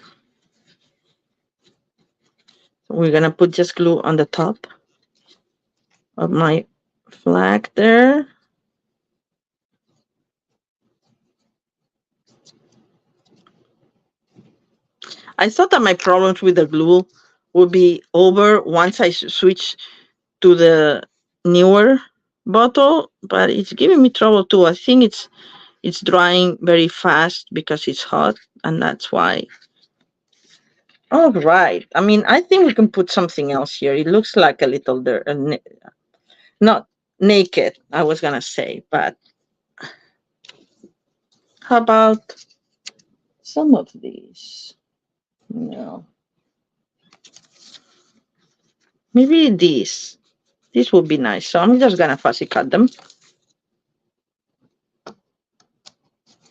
We're going to put just glue on the top of my flag there. I thought that my problems with the glue would be over once I switch to the newer bottle, but it's giving me trouble too. I think it's drying very fast because it's hot, and that's why. All right. I mean, I think we can put something else here. It looks like a little dirt, not naked, I was gonna say, but how about some of these? No, maybe these. This would be nice. So I'm just gonna fussy cut them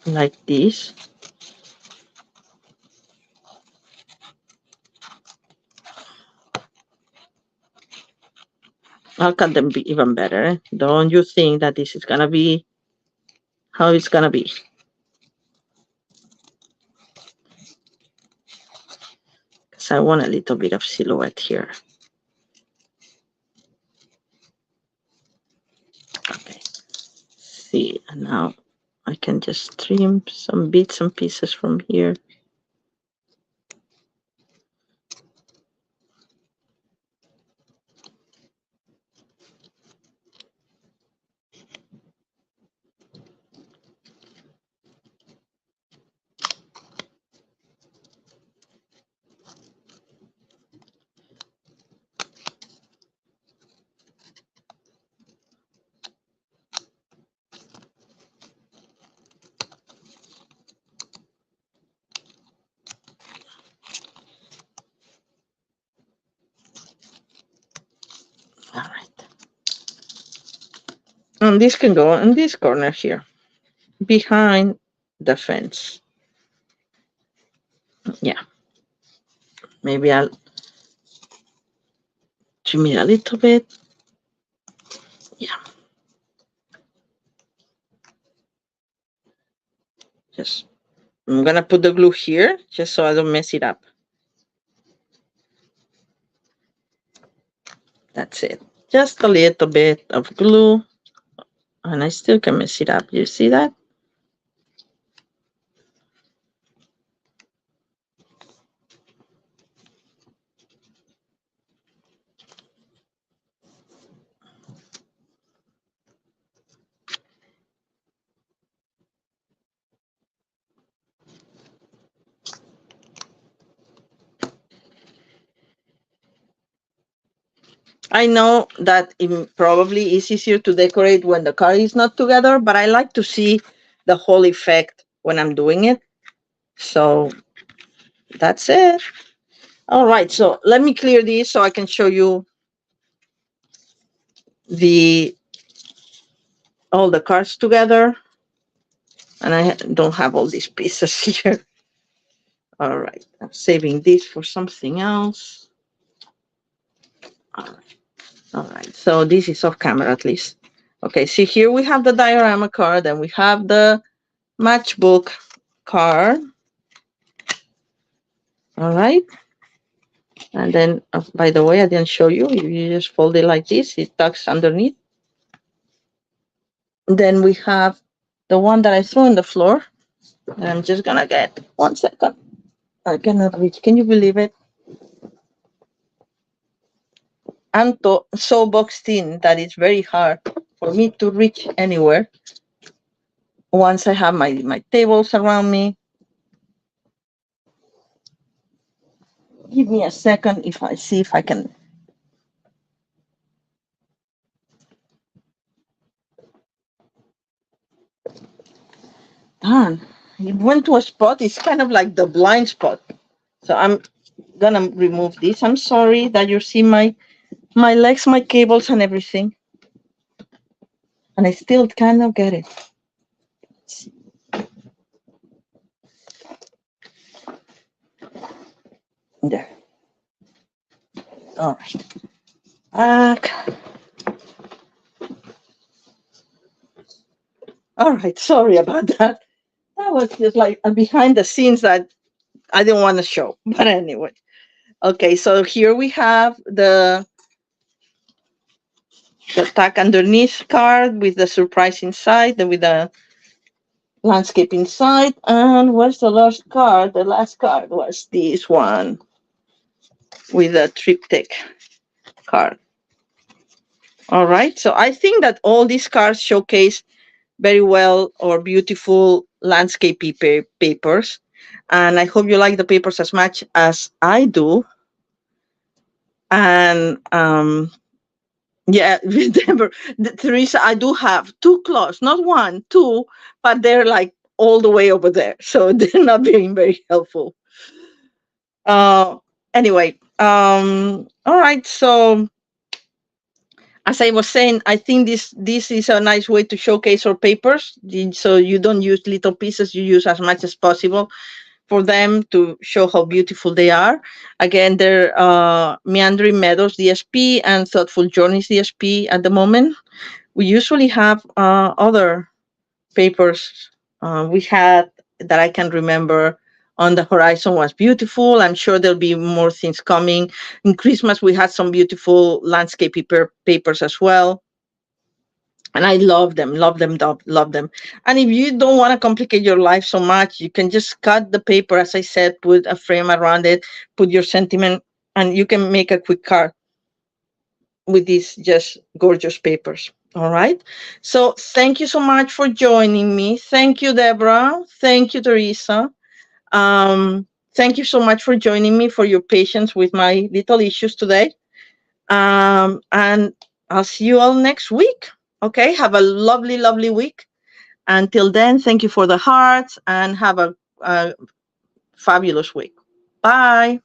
like this. I'll cut them even better. Don't you think that this is gonna be how it's gonna be? Because I want a little bit of silhouette here. Okay. See, and now I can just trim some bits and pieces from here. All right. And this can go in this corner here, behind the fence. Yeah. Maybe I'll trim it a little bit. Yeah. Just, I'm gonna put the glue here just so I don't mess it up. That's it. Just a little bit of glue. And I still can mess it up. You see that? I know that it probably is easier to decorate when the card is not together, but I like to see the whole effect when I'm doing it. So that's it. All right, so let me clear this so I can show you the all the cards together. And I don't have all these pieces here. All right, I'm saving this for something else. All right, all right. So this is off camera at least. Okay, see here we have the diorama card and we have the matchbook card. All right. And then, by the way, I didn't show you. You just fold it like this. It tucks underneath. Then we have the one that I threw on the floor. And I'm just going to get 1 second. I cannot reach. Can you believe it? I'm so boxed in that it's very hard for me to reach anywhere once I have my tables around me. Give me a second if I see if I can. Darn, it went to a spot. It's kind of like the blind spot. So I'm gonna remove this. I'm sorry that you see my legs, my cables, and everything. And I still cannot get it. There. All right. Back. All right. Sorry about that. That was just like a behind the scenes that I didn't want to show. But anyway. Okay. So here we have the tag underneath card with the surprise inside, with the landscape inside. And where's the last card? The last card was this one with the triptych card. All right. So I think that all these cards showcase very well or beautiful landscape papers. And I hope you like the papers as much as I do. And yeah, remember, Teresa, I do have two claws, not one, two, but they're like all the way over there. So they're not being very helpful. Uh, anyway, all right. So as I was saying, I think this is a nice way to showcase our papers. So you don't use little pieces; you use as much as possible for them to show how beautiful they are. Again, they're Meandering Meadows DSP and Thoughtful Journeys DSP at the moment. We usually have other papers we had that I can remember on the horizon was beautiful. I'm sure there'll be more things coming. In Christmas, we had some beautiful landscape papers as well. And I love them, love them. And if you don't want to complicate your life so much, you can just cut the paper, as I said, put a frame around it, put your sentiment, and you can make a quick card with these just gorgeous papers. All right. So thank you so much for joining me. Thank you, Deborah. Thank you, Teresa. Thank you so much for joining me, for your patience with my little issues today. And I'll see you all next week. Okay. Have a lovely, lovely week. Until then, thank you for the hearts and have a fabulous week. Bye.